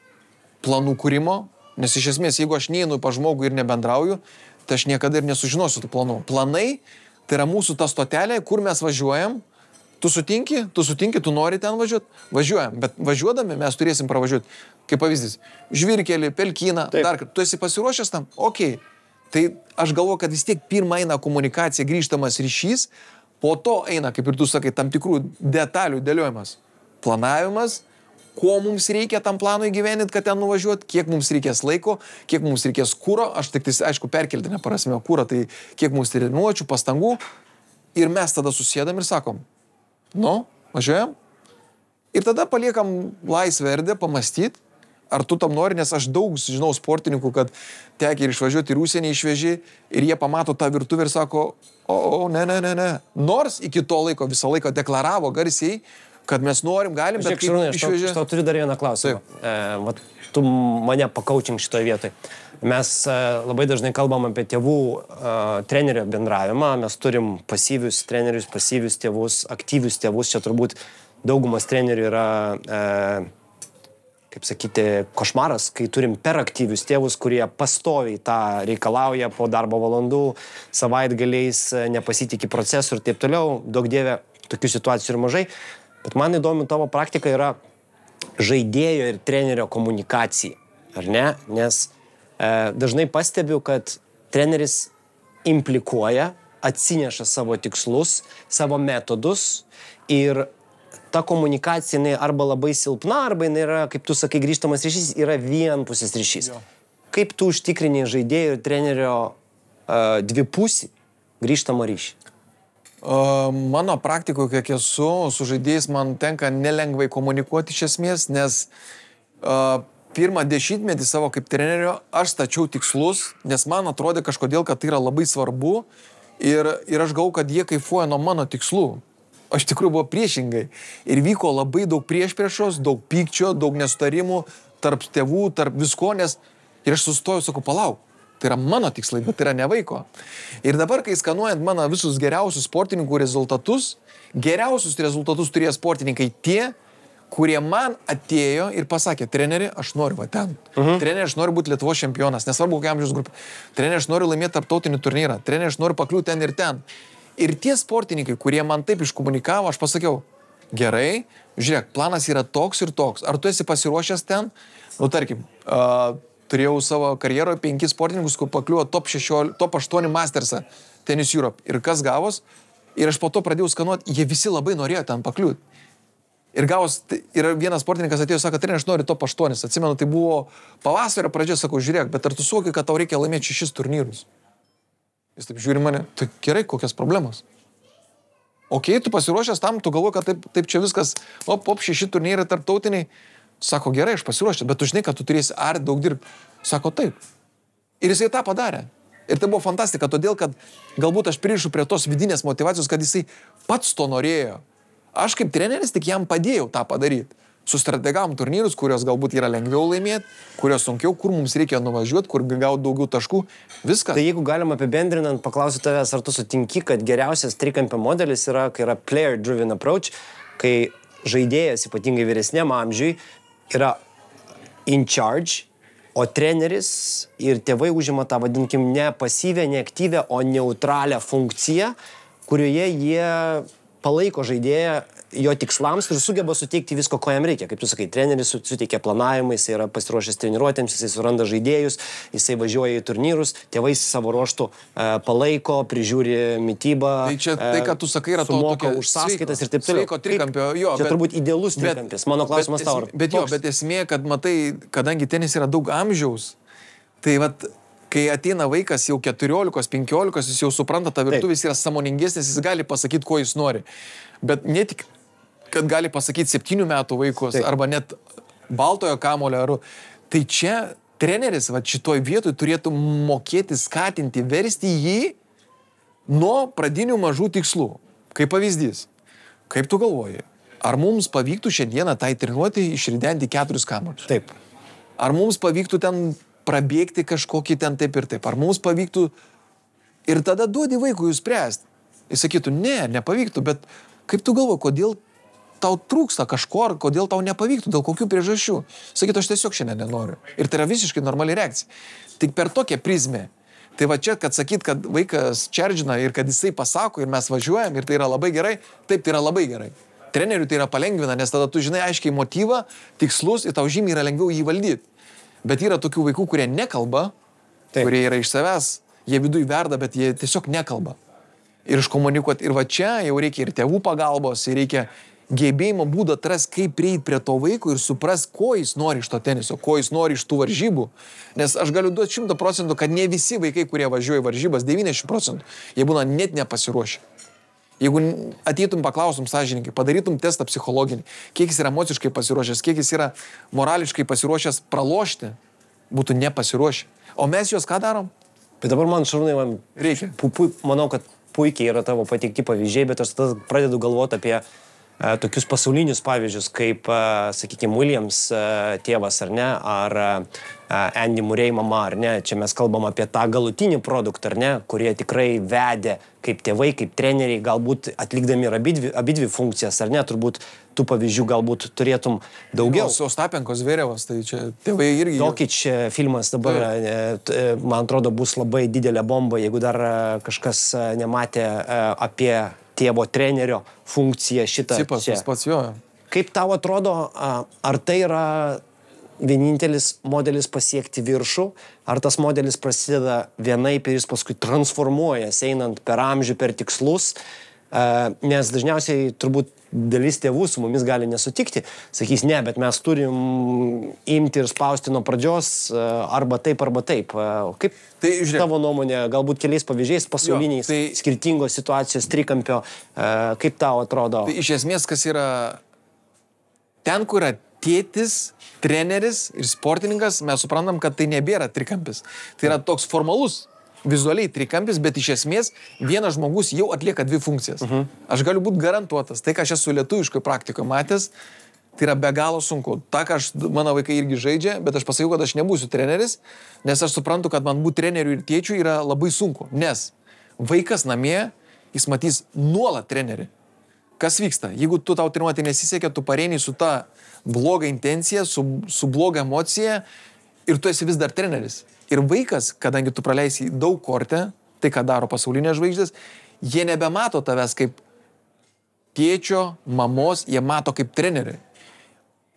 planų kūrimo, nes iš esmės, jeigu aš neinu pas žmogų ir nebendrauju, tai aš niekada ir nesužinosiu tų planų. Planai tai yra mūsų ta stotelė, kur mes važiuojam. Tu sutinki, tu nori ten važiuoti, važiuojam, bet važiuodami mes turėsim pravažiuoti. Kaip pavyzdys, žvyrkelį, pelkyną, dar kartą. Tu esi pasiruošęs tam? Ok. Tai aš galvoju, kad vis tiek pirmą eina komunikacija, grįžtamas ryšys, po to eina, kaip ir tu sakai, tam tikrų detalių dėliojimas. Planavimas, ko mums reikia tam planui įgyveninti, kad ten nuvažiuoti, kiek mums reikės laiko, kiek mums reikės kūro, aš tik tai, aišku, perkeltinę prasme kūrą, tai kiek mums treniruočių, pastangų, ir mes tada susėdam ir sakom, nu, važiuojam, ir tada paliekam laisvę erdvę pamastyti, ar tu tam nori, nes aš daug žinau sportininkų, kad tekia ir išvažiuoti ir užsienį išveži ir jie pamato tą virtuvę ir sako, ne. Nors iki to laiko visą laiką deklaravo garsiai, kad mes norim, galim, bet Šarūnai, aš tau turiu dar vieną klausimą. Tu mane pakaučink šitoje vietoje. Mes labai dažnai kalbam apie tėvų trenerio bendravimą. Mes turim pasyvius trenerius, pasyvius tėvus, aktyvius tėvus. Čia turbūt daugumas trenerių yra, kaip sakyti, košmaras, kai turim per aktyvius tėvus, kurie pastoviai tą reikalauja po darbo valandų, savaitgaliais, nepasitikė procesų ir taip toliau. Daug dievė, tokių situacijų ir mažai. Bet man įdomi tavo praktika yra žaidėjo ir trenerio komunikacija, ar ne? Nes dažnai pastebiu, kad treneris implikuoja, atsineša savo tikslus, savo metodus ir ta komunikacija jinai arba labai silpna, arba jinai yra, kaip tu sakai, grįžtamas ryšys, yra vienpusis ryšys. Jo. Kaip tu užtikrini žaidėjo ir trenerio dvipusį grįžtamą ryšį? Mano praktikoje, kiek esu, su žaidėjais man tenka nelengvai komunikuoti iš esmės, nes pirmą dešimtmetį savo kaip trenerio aš stačiau tikslus, nes man atrodė kažkodėl, kad tai yra labai svarbu ir aš galvoju, kad jie kaifuoja nuo mano tikslų. Aš tikrųjų buvo priešingai. Ir vyko labai daug priešpriešos, daug pykčio, daug nesutarimų tarp tėvų, tarp visko, nes ir aš sustojau, sakau, palauk. Tai yra mano tikslai, bet tai yra ne vaiko. Ir dabar, kai skanuojant mano visus geriausius sportininkų rezultatus, geriausius rezultatus turėjo sportininkai tie, kurie man atėjo ir pasakė, treneri, aš noriu va ten. Treneri, aš noriu būti Lietuvos čempionas, nesvarbu, kokia amžiaus grupė. Treneri, aš noriu laimėti tarptautinį turnyrą. Treneri, aš noriu pakliūti ten ir ten. Ir tie sportininkai, kurie man taip iškomunikavo, aš pasakiau, gerai, žiūrėk, planas yra toks ir toks. Ar tu esi pasiruošęs ten? Nu, tarkim, turėjau savo karjeroje 5 sportininkus, kur pakliuvo top 8 Mastersą Tennis Europe. Ir kas gavos? Ir aš po to pradėjau skanuoti, jie visi labai norėjo ten pakliūti. Ir gavos, ir vienas sportininkas atėjo, sako, treneri, aš noriu top 8. Atsimenu, tai buvo pavasario pradžia, sakau, žiūrėk, bet ar tu suvoki, kad tau reikia laimėti 6 turnyrus? Jis taip žiūri mane, tai gerai, kokias problemos? Ok, tu pasiruošęs tam, tu galvoji, kad taip čia viskas, 6 turnyrai tarptautiniai. Sako, gerai, aš pasiruošęs, bet tu žinai, kad tu turėsi daug dirbti. Sako, taip. Ir jisai tą padarė. Ir tai buvo fantastika, todėl, kad galbūt aš pririšu prie tos vidinės motivacijos, kad jisai pats to norėjo. Aš kaip treneris tik jam padėjau tą padaryti. Sustrategavom turnyrus, kurios galbūt yra lengviau laimėti, kurios sunkiau, kur mums reikia nuvažiuoti, kur gauti daugiau taškų. Viskas. Tai jeigu galima apibendrinant, paklausiu tavęs, ar tu sutinki, kad geriausias trikampio modelis yra, kai yra player-driven approach, kai žaidėjas, ypatingai vyresniam amžiui, yra in charge, o treneris ir tėvai užima tą, vadinkim, ne pasyvę, ne aktyvę, o neutralią funkciją, kurioje jie palaiko žaidėją jo tikslams ir sugeba suteikti visko, ko jam reikia. Kaip tu sakai, treneris suteikia planavimą, jisai yra pasiruošęs treniruotėms, jisai suranda žaidėjus, jisai važiuoja į turnyrus, tėvai savo ruoštų palaiko, prižiūri mitybą. Tai čia tai, kad tu sakai, yra to sumoka už sąskaitas ir taip toliau. Sveiko trikampio, jo. Čia turbūt idealus trikampis. Mano klausimas tau. Bet esmė, kad matai, kadangi tenis yra daug amžiaus, tai vat, kai ateina vaikas jau 14-15, jis jau supranta, ta virtuvės yra sąmoningesnis, jis gali pasakyti, ko jis nori. Bet ne tik, kad gali pasakyti 7 metų vaikus, arba net baltojo kamulio. Tai čia treneris šitoj vietoj turėtų mokėti, skatinti, versti jį nuo pradinių mažų tikslų. Kaip pavyzdys. Kaip tu galvoji, ar mums pavyktų šiandieną tai treniruotį išridenti 4 kamuolius? Taip. Ar mums pavyktų ten prabėgti kažkokį ten taip ir taip? Ar mums pavyktų? Ir tada duodi vaikui jūs spręsti. Jis sakytų, ne, nepavyktų, bet kaip tu galvoji, kodėl tau trūksta kažko, ar kodėl tau nepavyktų, dėl kokių priežasčių? Sakytų, aš tiesiog šiandien nenoriu. Ir tai yra visiškai normali reakcija. Tik per tokią prizmę. Tai va čia, kad sakyt, kad vaikas čerdžina ir kad jisai pasako ir mes važiuojam ir tai yra labai gerai, taip, tai yra labai gerai. Treneriui tai yra palengvina, nes tada tu žinai aiškiai motyvą, tikslus ir tau žymiai yra lengviau jį valdyti. Bet yra tokių vaikų, kurie nekalba, kurie yra iš savęs, jie viduje verda, bet jie tiesiog nekalba. Ir iškomunikuoti. Ir va čia jau reikia ir tėvų pagalbos, ir reikia gebėjimo būdą atrasti, kaip prieiti prie to vaiko ir suprasti, ko jis nori iš to teniso, ko jis nori iš tų varžybų. Nes aš galiu duoti 100%, kad ne visi vaikai, kurie važiuoja varžybas, 90%, jie būna net nepasiruošę. Jeigu ateitum paklaustum sąžininkai, padarytum testą psichologinį, kiek jis yra emociškai pasiruošęs, kiek jis yra morališkai pasiruošęs pralošti, būtų nepasiruošę. O mes juos ką darom? Bet dabar man, Šarūnai, reikia. Manau, kad puikiai yra tavo pateikti pavyzdžiai, bet aš tada pradedu galvoti apie tokius pasaulinius pavyzdžius, kaip, sakykime, Williams tėvas, ar ne, ar Andy Murray mama, ar ne. Čia mes kalbam apie tą galutinį produktą, ar ne, kurie tikrai vedė kaip tėvai, kaip treneriai, galbūt atlikdami ir abidvi funkcijas, ar ne, turbūt tų pavyzdžių galbūt turėtum daugiau. Ostapenkos Zverevas, tai čia tėvai irgi. Dokič filmas dabar, man atrodo, bus labai didelė bomba, jeigu dar kažkas nematė apie tėvo trenerio funkciją šitą. Cipas, tas pats jo. Kaip tau atrodo, ar tai yra vienintelis modelis pasiekti viršų, ar tas modelis prasideda vienaip ir jis paskui transformuojas, einant per amžių, per tikslus, nes dažniausiai turbūt dalis tėvų su mumis gali nesutikti, sakys, ne, bet mes turim imti ir spausti nuo pradžios arba taip, arba taip. Kaip tai, tavo nuomonė, galbūt keliais pavyzdžiais pasauliniais, skirtingos situacijos, trikampio, kaip tau atrodo? Tai iš esmės, kas yra ten, kur yra tėtis, treneris ir sportininkas, mes suprantam, kad tai nebėra trikampis. Tai yra toks formalus, vizualiai trikampis, bet iš esmės vienas žmogus jau atlieka dvi funkcijas. Aš galiu būti garantuotas. Tai, ką aš esu lietuviškoje praktikoje matęs, tai yra be galo sunku. Ta, ką mano vaikai irgi žaidžia, bet aš pasakiau, kad aš nebūsiu treneris, nes aš suprantu, kad man būti treneriu ir tėčiu yra labai sunku. Nes vaikas namie, jis matys nuolat trenerį. Kas vyksta? Jeigu tau treniruotė nesisekė, tu pareini su ta bloga intencija, su bloga emocija ir tu esi vis dar treneris. Ir vaikas, kadangi tu praleisi daug korte, tai ką daro pasaulinės žvaigždės, jie nebemato tavęs kaip tėčio, mamos, jie mato kaip trenerių.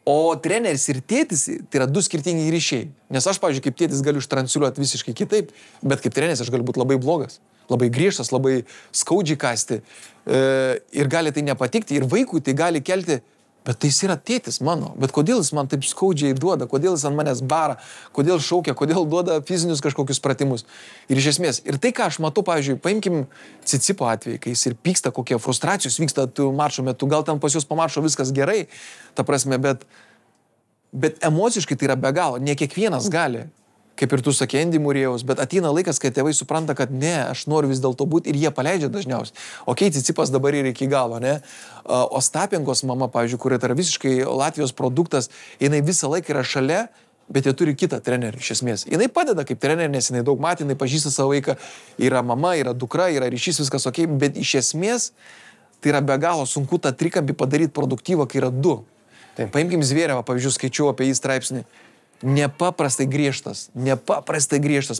O treneris ir tėtis tai yra du skirtingi ryšiai. Nes aš, pavyzdžiui, kaip tėtis galiu ištransliuoti visiškai kitaip, bet kaip treneris aš galiu būti labai blogas, labai griežtas, labai skaudžiai kasti ir gali tai nepatikti ir vaikui tai gali kelti. Bet tai jis yra tėtis mano. Bet kodėl jis man taip skaudžiai duoda? Kodėl jis ant manęs bara? Kodėl šaukia? Kodėl duoda fizinius kažkokius pratimus? Ir iš esmės, ir tai, ką aš matau, pavyzdžiui, paimkim Cicipo atvejį, kai jis ir pyksta, kokie frustracijos vyksta mačo metu. Gal ten pas jūs po mačo viskas gerai, ta prasme, bet emociškai tai yra be galo. Ne kiekvienas gali. Kaip ir tu sakė, Andy Murray'aus, bet ateina laikas, kai tėvai supranta, kad ne, aš noriu vis dėlto būti ir jie paleidžia dažniausiai. Okei, Cicipas dabar yra iki galo, ne? Ostapenkos mama, pavyzdžiui, kuri yra visiškai Latvijos produktas, jinai visą laiką yra šalia, bet jie turi kitą trenerį iš esmės. Jinai padeda kaip trenerė, nes jinai daug matė, jinai pažįsta savo vaiką, yra mama, yra dukra, yra ryšys, viskas okei, bet iš esmės tai yra be galo sunku tą trikampį padaryti produktyvą, kai yra du. Paimkim Zverevą, pavyzdžiui, skaičiau apie jį straipsnį. Nepaprastai griežtas.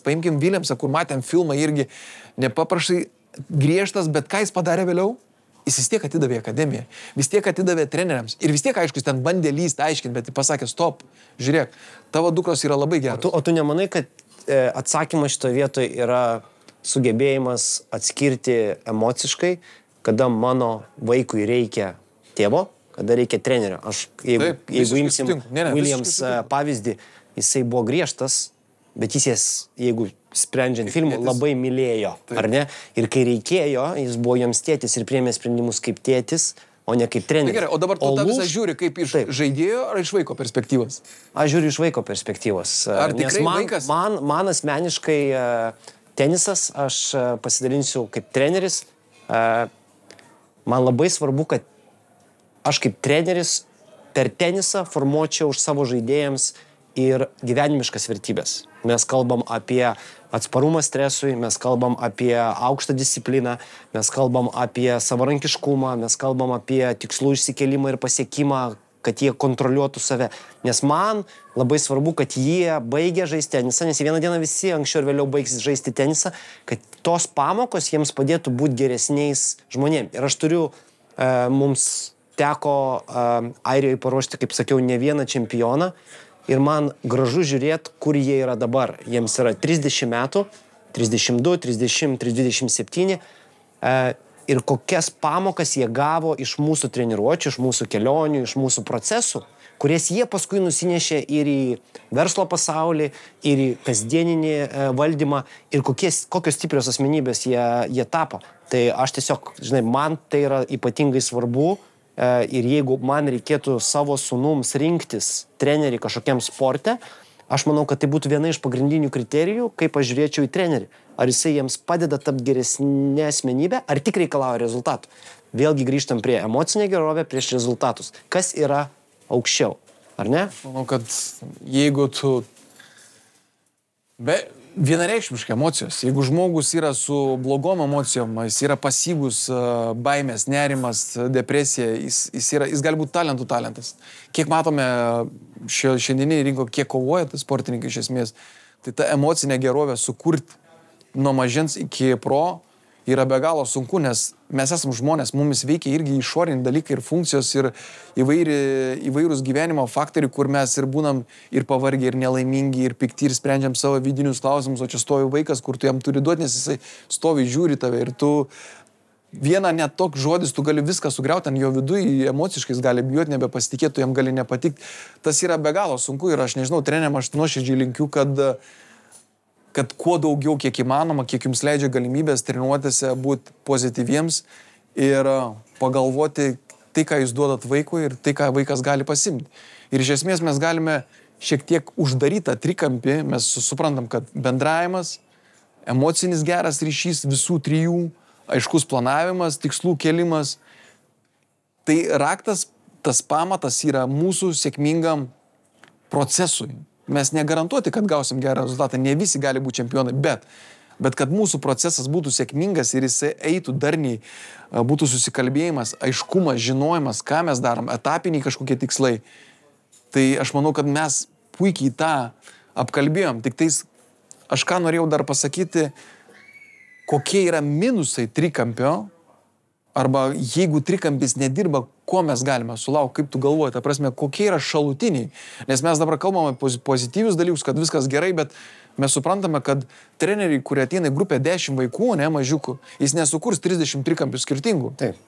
Paimkim Williamsą, kur matėm filmą irgi, nepaprastai griežtas, bet ką jis padarė vėliau? Jis vis tiek atidavė akademiją, vis tiek atidavė treneriams ir vis tiek, aišku, jis ten bandė lysti, aiškinti, bet jis pasakė, stop, žiūrėk, tavo dukros yra labai geros. O tu nemanai, kad atsakymas šitoje vietoje yra sugebėjimas atskirti emociškai, kada mano vaikui reikia tėvo, kada reikia trenerio. Jeigu imsim Williams pavyzdį, jisai buvo griežtas, bet jis, jeigu sprendžiant filmų, labai mylėjo, ar ne? Ir kai reikėjo, jis buvo jiems tėtis ir priėmė sprendimus kaip tėtis, o ne kaip treneris. Tai gerai, o dabar tu tą visą žiūri kaip iš žaidėjo ar iš vaiko perspektyvos? Aš žiūriu iš vaiko perspektyvos. Ar tikrai vaikas? Man asmeniškai tenisas, aš pasidalinsiu kaip treneris, man labai svarbu, kad aš kaip treneris per tenisą formuočiau už savo žaidėjams ir gyvenimiškas vertybės. Mes kalbam apie atsparumą stresui, mes kalbam apie aukštą discipliną, mes kalbam apie savarankiškumą, mes kalbam apie tikslų išsikėlimą ir pasiekimą, kad jie kontroliuotų save. Nes man labai svarbu, kad jie baigia žaisti tenisą, nes vieną dieną visi anksčiau ir vėliau baigsis žaisti tenisą, kad tos pamokos jiems padėtų būti geresniais žmonėms. Ir aš turiu mums teko Airijoje paruošti, kaip sakiau, ne vieną čempioną ir man gražu žiūrėti, kur jie yra dabar. Jiems yra 30 metų, 32, 30, 27 ir kokias pamokas jie gavo iš mūsų treniruočių, iš mūsų kelionių, iš mūsų procesų, kurias jie paskui nusinešė ir į verslo pasaulį, ir į kasdieninį valdymą, ir kokios stiprios asmenybės jie tapo. Tai aš tiesiog, žinai, man tai yra ypatingai svarbu ir jeigu man reikėtų savo sūnums rinktis trenerį kažkokiam sporte, aš manau, kad tai būtų viena iš pagrindinių kriterijų, kaip aš žiūrėčiau į trenerį. Ar jisai jiems padeda tapti geresnė asmenybė, ar tik reikalauja rezultatų. Vėlgi grįžtam prie emocinę gerovę prieš rezultatus. Kas yra aukščiau, ar ne? Manau, kad jeigu tu... Vienareikšmiškai emocijos. Jeigu žmogus yra su blogom emocijom, jis yra pasyvus, baimės, nerimas, depresija, jis gali būti talentas. Kiek matome šiandieninį rinko, kiek kovoja tas sportininkai iš esmės, tai ta emocinė gerovė sukurti nuo mažens iki pro yra be galo sunku, nes mes esam žmonės, mumis veikia irgi išoriniai dalykai ir funkcijos ir įvairūs gyvenimo faktoriai, kur mes ir būnam ir pavargę, ir nelaimingi, ir pikti, ir sprendžiam savo vidinius klausimus, o čia stovi vaikas, kur tu jam turi duoti, nes jisai stovi, žiūri tave ir tu vieną net toks žodis, tu gali viską sugriauti, ant jo viduje emociškai jis gali bijoti, nebepasitikėti, tu jam gali nepatikti. Tas yra be galo sunku ir aš nežinau, treneriam aš nuoširdžiai linkiu, kad kuo daugiau, kiek įmanoma, kiek jums leidžia galimybės treniruotėse būti pozityviems ir pagalvoti tai, ką jūs duodat vaikui ir tai, ką vaikas gali pasimti. Ir iš esmės mes galime šiek tiek uždarytą trikampį, mes suprantam, kad bendravimas, emocinis geras ryšys visų trijų, aiškus planavimas, tikslų kėlimas, tai raktas, tas pamatas yra mūsų sėkmingam procesui. Mes negarantuoti, kad gausim gerą rezultatą, ne visi gali būti čempionai, bet kad mūsų procesas būtų sėkmingas ir jisai eitų darniai, būtų susikalbėjimas, aiškumas, žinojimas, ką mes darom, etapiniai kažkokie tikslai. Tai aš manau, kad mes puikiai tą apkalbėjom. Tik tais aš ką norėjau dar pasakyti, kokie yra minusai trikampio, arba jeigu trikampis nedirba, ko mes galime sulaukti, kaip tu galvoji, ta prasme, kokie yra šalutiniai. Nes mes dabar kalbame pozityvius dalykus, kad viskas gerai, bet mes suprantame, kad treneriai, kurie ateina į grupę 10 vaikų, ne mažiukų, jis nesukurs 30 trikampių skirtingų. Taip.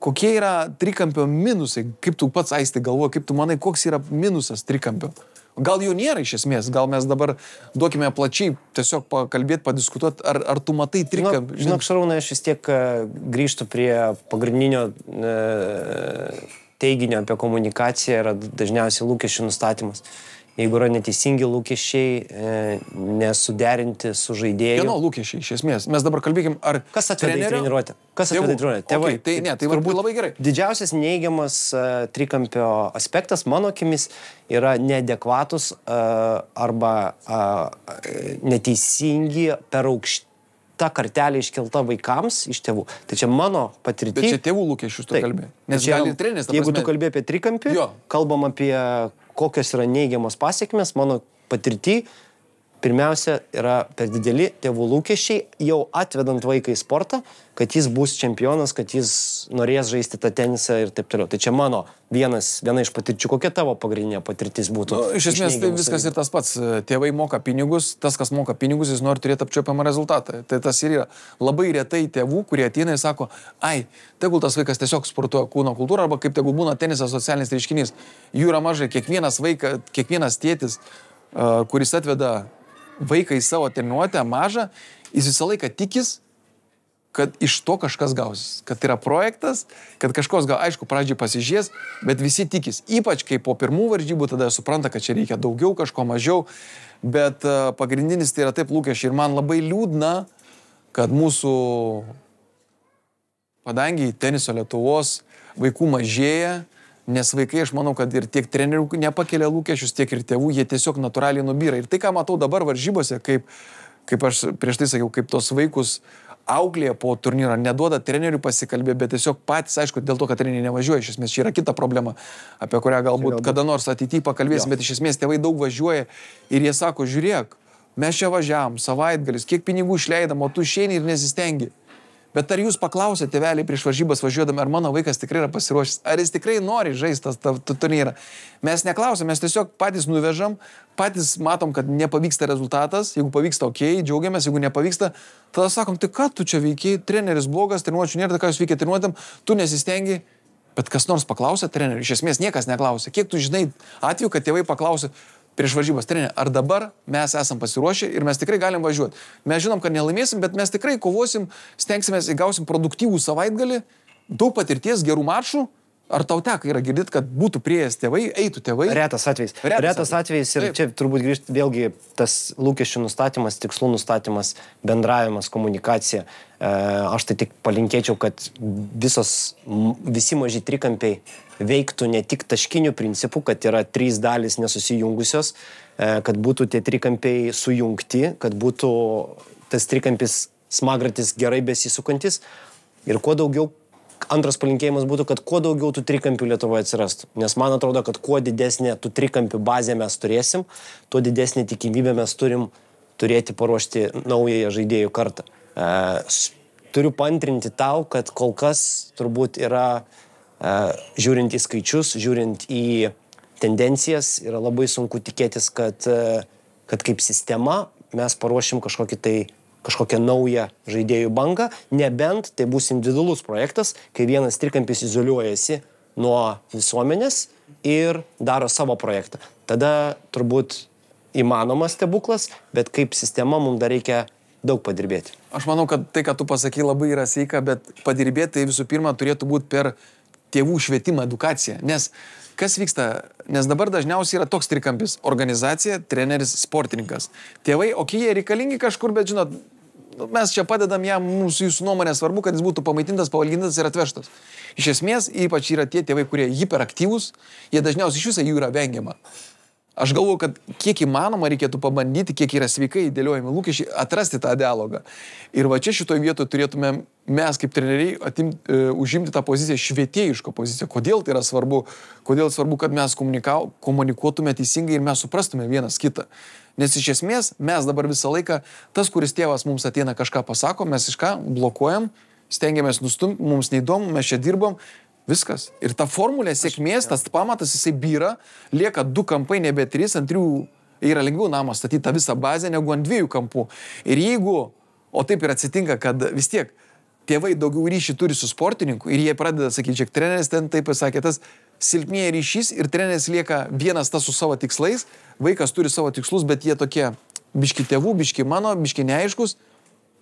Kokie yra trikampio minusai, kaip tu pats Aisti galvoji, kaip tu manai, koks yra minusas trikampio? Gal jų nėra iš esmės, gal mes dabar duokime plačiai tiesiog pakalbėti, padiskutuoti, ar tu matai trikampį? Žinok, Šarūnai, aš vis tiek grįžtu prie pagrindinio teiginio apie komunikaciją, yra dažniausiai lūkesčių nustatymas. Jeigu yra neteisingi lūkesčiai, nesuderinti su žaidėju. Kieno lūkesčiai iš esmės? Mes dabar kalbėkim, ar... Kas atveda į treniruotę? Kas atveda į treniruotę? Tėvai. Okay, tai turbūt labai gerai. Didžiausias neigiamas trikampio aspektas, mano akimis, yra neadekvatus arba neteisingi per aukštą kartelę iškelta vaikams iš tėvų. Tai čia mano patirtis. Bet čia tėvų lūkesčius tu kalbė. Nes gali treneris... Jeigu tu kalbė apie trikampį, kalbam apie kokios yra neigiamos pasiekmes, mano patirtį, pirmiausia, yra per dideli tėvų lūkesčiai, jau atvedant vaiką į sportą, kad jis bus čempionas, kad jis norės žaisti tą tenisą ir taip toliau. Tai čia mano viena iš patirčių. Kokia tavo pagrindinė patirtis būtų? Iš esmės tai viskas ir tas pats. Tėvai moka pinigus, tas, kas moka pinigus, jis nori turėti apčiuopiamą rezultatą. Tai tas ir yra. Labai retai tėvų, kurie ateina ir sako, tegul tas vaikas tiesiog sportuoja kūno kultūrą, arba kaip tegul būna tenisas socialinis reiškinys. Jų yra mažai. Kiekvienas tėtis, kuris atveda vaiką į savo treniruotę mažą, jis visą laiką tikis, kad iš to kažkas gausis. Kad tai yra projektas, kad kažkos aišku, pradžiai pasižies, bet visi tikis. Ypač kai po pirmų varžybų tada supranta, kad čia reikia daugiau, kažko mažiau, bet pagrindinis tai yra taip lūkesčiai. Ir man labai liūdna, kad mūsų padangiai teniso Lietuvos vaikų mažėja, nes vaikai, aš manau, kad ir tiek trenerių nepakelia lūkesčius, tiek ir tėvų, jie tiesiog natūraliai nubyra. Ir tai, ką matau dabar varžybose, kaip aš prieš tai sakiau, kaip tos vaikus auklėje po turnyro, neduoda trenerių pasikalbėti, bet tiesiog patys, aišku, dėl to, kad treneriai nevažiuoja, iš esmės čia yra kita problema, apie kurią galbūt kada nors ateityje pakalbėsim, bet iš esmės tėvai daug važiuoja ir jie sako, žiūrėk, mes čia važiavam, savaitgalis, kiek pinigų išleidam, o tu išeini ir nesistengi. Bet ar jūs paklausėte tėveliai prieš varžybas važiuodami, ar mano vaikas tikrai yra pasiruošęs, ar jis tikrai nori žaisti tą turnyrą? Mes neklausėm, mes tiesiog patys nuvežam, patys matom, kad nepavyksta rezultatas, jeigu pavyksta, okei, džiaugiamės, jeigu nepavyksta, tada sakom, tai ką tu čia veikiai, treneris blogas, treniruočių nėra, tai ką jūs veikia treniruotėm, tu nesistengi, bet kas nors paklausė trenerių, iš esmės niekas neklausė. Kiek tu žinai atveju, kad tėvai paklausė prieš varžybas, treneri, ar dabar mes esam pasiruošę ir mes tikrai galim važiuoti. Mes žinom, kad nelaimėsim, bet mes tikrai kovosim, stengsimės, įgausim produktyvų savaitgalį, daug patirties, gerų mačų. Ar tau teka yra girdėti, kad būtų prieėjęs tėvai, eitų tėvai? Retas atvejis ir čia turbūt grįžti vėlgi tas lūkesčių nustatymas, tikslų nustatymas, bendravimas, komunikacija. Aš tai tik palinkėčiau, kad visi maži trikampiai veiktų ne tik taškinių principų, kad yra 3 dalys nesusijungusios, kad būtų tie trikampiai sujungti, kad būtų tas trikampis smagratis gerai besisukantis ir kuo daugiau. Antras palinkėjimas būtų, kad kuo daugiau tų trikampių Lietuvoje atsirastų. Nes man atrodo, kad kuo didesnė tų trikampių bazė mes turėsim, tuo didesnė tikimybė mes turim turėti paruošti naująją žaidėjų kartą. Turiu paantrinti tau, kad kol kas turbūt yra, žiūrint į skaičius, žiūrint į tendencijas, yra labai sunku tikėtis, kad kaip sistema mes paruošim kažkokią naują žaidėjų bangą, nebent tai bus individualus projektas, kai vienas trikampis izoliuojasi nuo visuomenės ir daro savo projektą. Tada turbūt įmanomas stebuklas, bet kaip sistema mums dar reikia daug padirbėti. Aš manau, kad tai, ką tu pasakai, labai yra sveika, bet padirbėti tai visų pirma turėtų būti per tėvų švietimą, edukaciją. Nes kas vyksta? Nes dabar dažniausiai yra toks trikampis - organizacija, treneris, sportininkas. Tėvai, jie reikalingi kažkur, bet žinot, mes čia padedam jam, mūsų jūsų nuomonė svarbu, kad jis būtų pamaitintas, pavalgintas ir atvežtas. Iš esmės, ypač yra tie tėvai, kurie hiperaktyvūs, jie dažniausiai iš viso jų yra vengiama. Aš galvoju, kad kiek įmanoma reikėtų pabandyti, kiek yra sveikai dėliojami lūkesčiai, atrasti tą dialogą. Ir va čia šitoje vietoje turėtume mes kaip treneriai užimti tą poziciją, švietėjišką poziciją. Kodėl tai yra svarbu? Kodėl svarbu, kad mes komunikuotume teisingai ir mes suprastume vienas kitą. Nes iš esmės mes dabar visą laiką, tas, kuris tėvas mums ateina kažką pasako, mes iš ką blokuojam, stengiamės nustumti, mums neįdomu, mes čia dirbam. Viskas. Ir ta formulė sėkmės, tas pamatas, jisai byra, lieka 2 kampai, nebe 3, ant 3 yra lengviau namą statyti tą visą bazę negu ant 2 kampų. Ir jeigu, o taip ir atsitinka, kad vis tiek tėvai daugiau ryšį turi su sportininku ir jie pradeda sakyti, žiūrėk, treneris ten taip pasakė, tas silpnėja ryšys ir treneris lieka vienas tas su savo tikslais, vaikas turi savo tikslus, bet jie tokie biški tėvų, biški mano, biški neaiškus.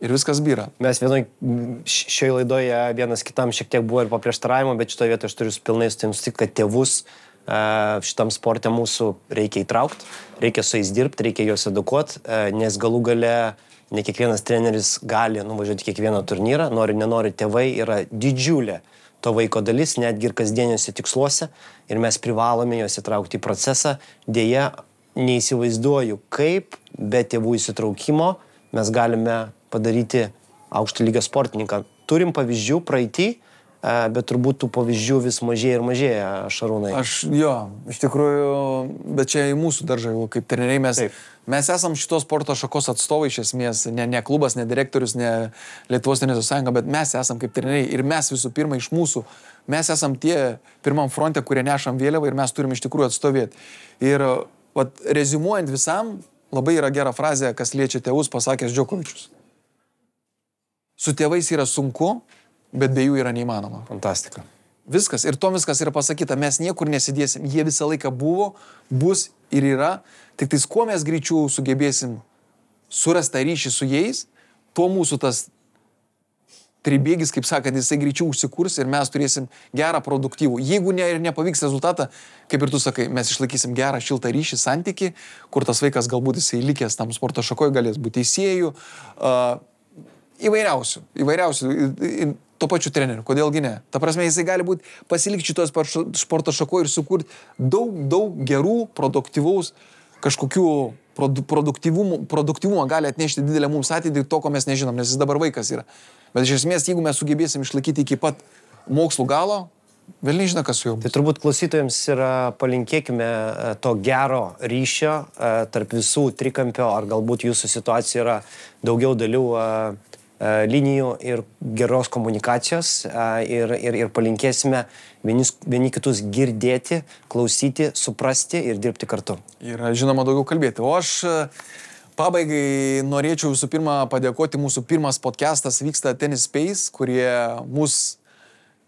Ir viskas byra. Mes šioje laidoje vienas kitam šiek tiek buvo ir paprieštaravimo, bet šitoje vietoje aš turiu pilnai sutikti, kad tėvus šitam sporte mūsų reikia įtraukti, reikia su jais dirbti, reikia juos edukuoti, nes galų gale ne kiekvienas treneris gali nuvažiuoti kiekvieną turnyrą, nenori tėvai yra didžiulė to vaiko dalis, netgi ir kasdieniuose tiksluose, ir mes privalome juos įtraukti į procesą. Deja, neįsivaizduoju, kaip be tėvų įsitraukimo mes galime padaryti aukšto lygio sportininką. Turim pavyzdžių praeitį, bet turbūt tų pavyzdžių vis mažėja ir mažėja, Šarūnai. Iš tikrųjų, bet čia į mūsų daržą, kaip treneriai mes esam šitos sporto šakos atstovai iš esmės, ne klubas, ne direktorius, ne Lietuvos tenisų sąjunga, bet mes esam kaip treneriai ir mes visų pirma iš mūsų, mes esam tie pirmam fronte, kurie nešam vėliavą ir mes turim iš tikrųjų atstovėti. Ir reziumuojant visam, labai yra gera frazė, kas liečia tėvus, pasakęs Džokovičius. Su tėvais yra sunku, bet be jų yra neįmanoma. Fantastika. Viskas. Ir to viskas yra pasakyta. Mes niekur nesidėsim. Jie visą laiką buvo, bus ir yra. Tik tais, kuo mes greičiau sugebėsim surasti ryšį su jais, tuo mūsų tas tribėgis, kaip sakant, jisai greičiau užsikurs ir mes turėsim gerą produktyvų. Jeigu nepavyks rezultatą, kaip ir tu sakai, mes išlaikysim gerą šiltą ryšį, santykį, kur tas vaikas galbūt jisai likęs tam sporto šakoje, galės būti teisėjų, įvairiausių, to pačiu treneriu, kodėlgi ne. Ta prasme, jisai gali būti pasilikti šitos sporto šakoje ir sukurti daug gerų, produktyvaus, kažkokių produktyvumą gali atnešti didelę mums ateitį, to, ko mes nežinom, nes jis dabar vaikas yra. Bet iš esmės, jeigu mes sugebėsim išlaikyti iki pat mokslų galo, vėl nežino, kas su juo bus. Tai turbūt klausytojams palinkėkime to gero ryšio tarp visų trikampio, ar galbūt jūsų situacija yra daugiau dalių linijų ir geros komunikacijos ir palinkėsime vieni kitus girdėti, klausyti, suprasti ir dirbti kartu. Ir žinoma daugiau kalbėti. O aš pabaigai norėčiau visų pirma padėkoti. Mūsų pirmas podcastas vyksta Tennis Space, kurie mus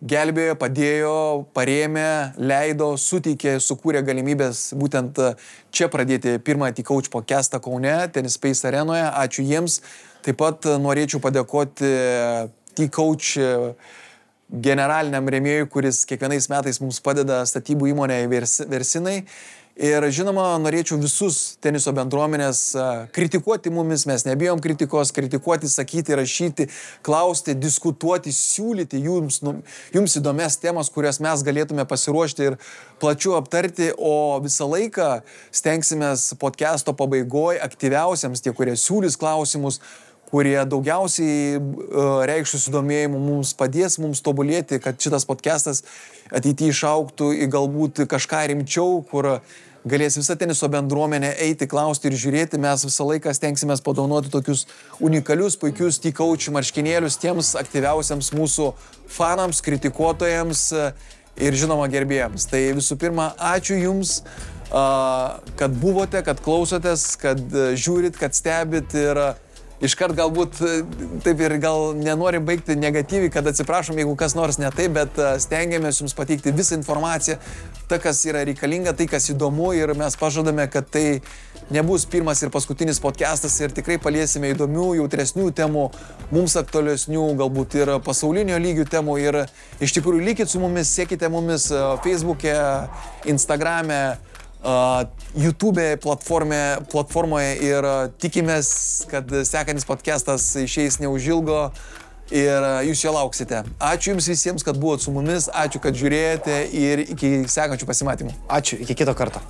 gelbėjo, padėjo, parėmė, leido, suteikė, sukūrė galimybės būtent čia pradėti pirmą T-Coach podcastą Kaune, Tennis Space arenoje. Ačiū jiems. Taip pat norėčiau padėkoti T-Coach generaliniam rėmėjui, kuris kiekvienais metais mums padeda statybų įmonėje Versinai. Ir žinoma, norėčiau visus teniso bendruomenės kritikuoti mumis, mes nebijom kritikos, kritikuoti, sakyti, rašyti, klausti, diskutuoti, siūlyti jums įdomias temas, kurias mes galėtume pasiruošti ir plačiau aptarti, o visą laiką stengsimės podcast'o pabaigoje aktyviausiams, tie, kurie siūlys klausimus, kurie daugiausiai reikš susidomėjimų, mums padės mums tobulėti, kad šitas podcastas ateityje išaugtų į galbūt kažką rimčiau, kur galės visa teniso bendruomenė eiti, klausti ir žiūrėti. Mes visą laiką stengsimės padovanoti tokius unikalius, puikius T-Coach marškinėlius tiems aktyviausiams mūsų fanams, kritikuotojams ir žinoma gerbėjams. Tai visų pirma, ačiū Jums, kad buvote, kad klausotės, kad žiūrit, kad stebit ir iškart galbūt taip ir gal nenorim baigti negatyviai, kad atsiprašom, jeigu kas nors ne taip, bet stengiamės jums pateikti visą informaciją, ta, kas yra reikalinga, tai, kas įdomu ir mes pažadame, kad tai nebus pirmas ir paskutinis podcastas ir tikrai paliesime įdomių, jautresnių temų, mums aktualesnių, galbūt ir pasaulinio lygių temų ir iš tikrųjų likit su mumis, sekite mumis Facebook'e, Instagram'e, YouTube platformoje ir tikimės, kad sekantis podcastas išeis neužilgo ir jūs jo lauksite. Ačiū Jums visiems, kad buvot su mumis, ačiū, kad žiūrėjote ir iki sekančių pasimatymų. Ačiū, iki kito karto.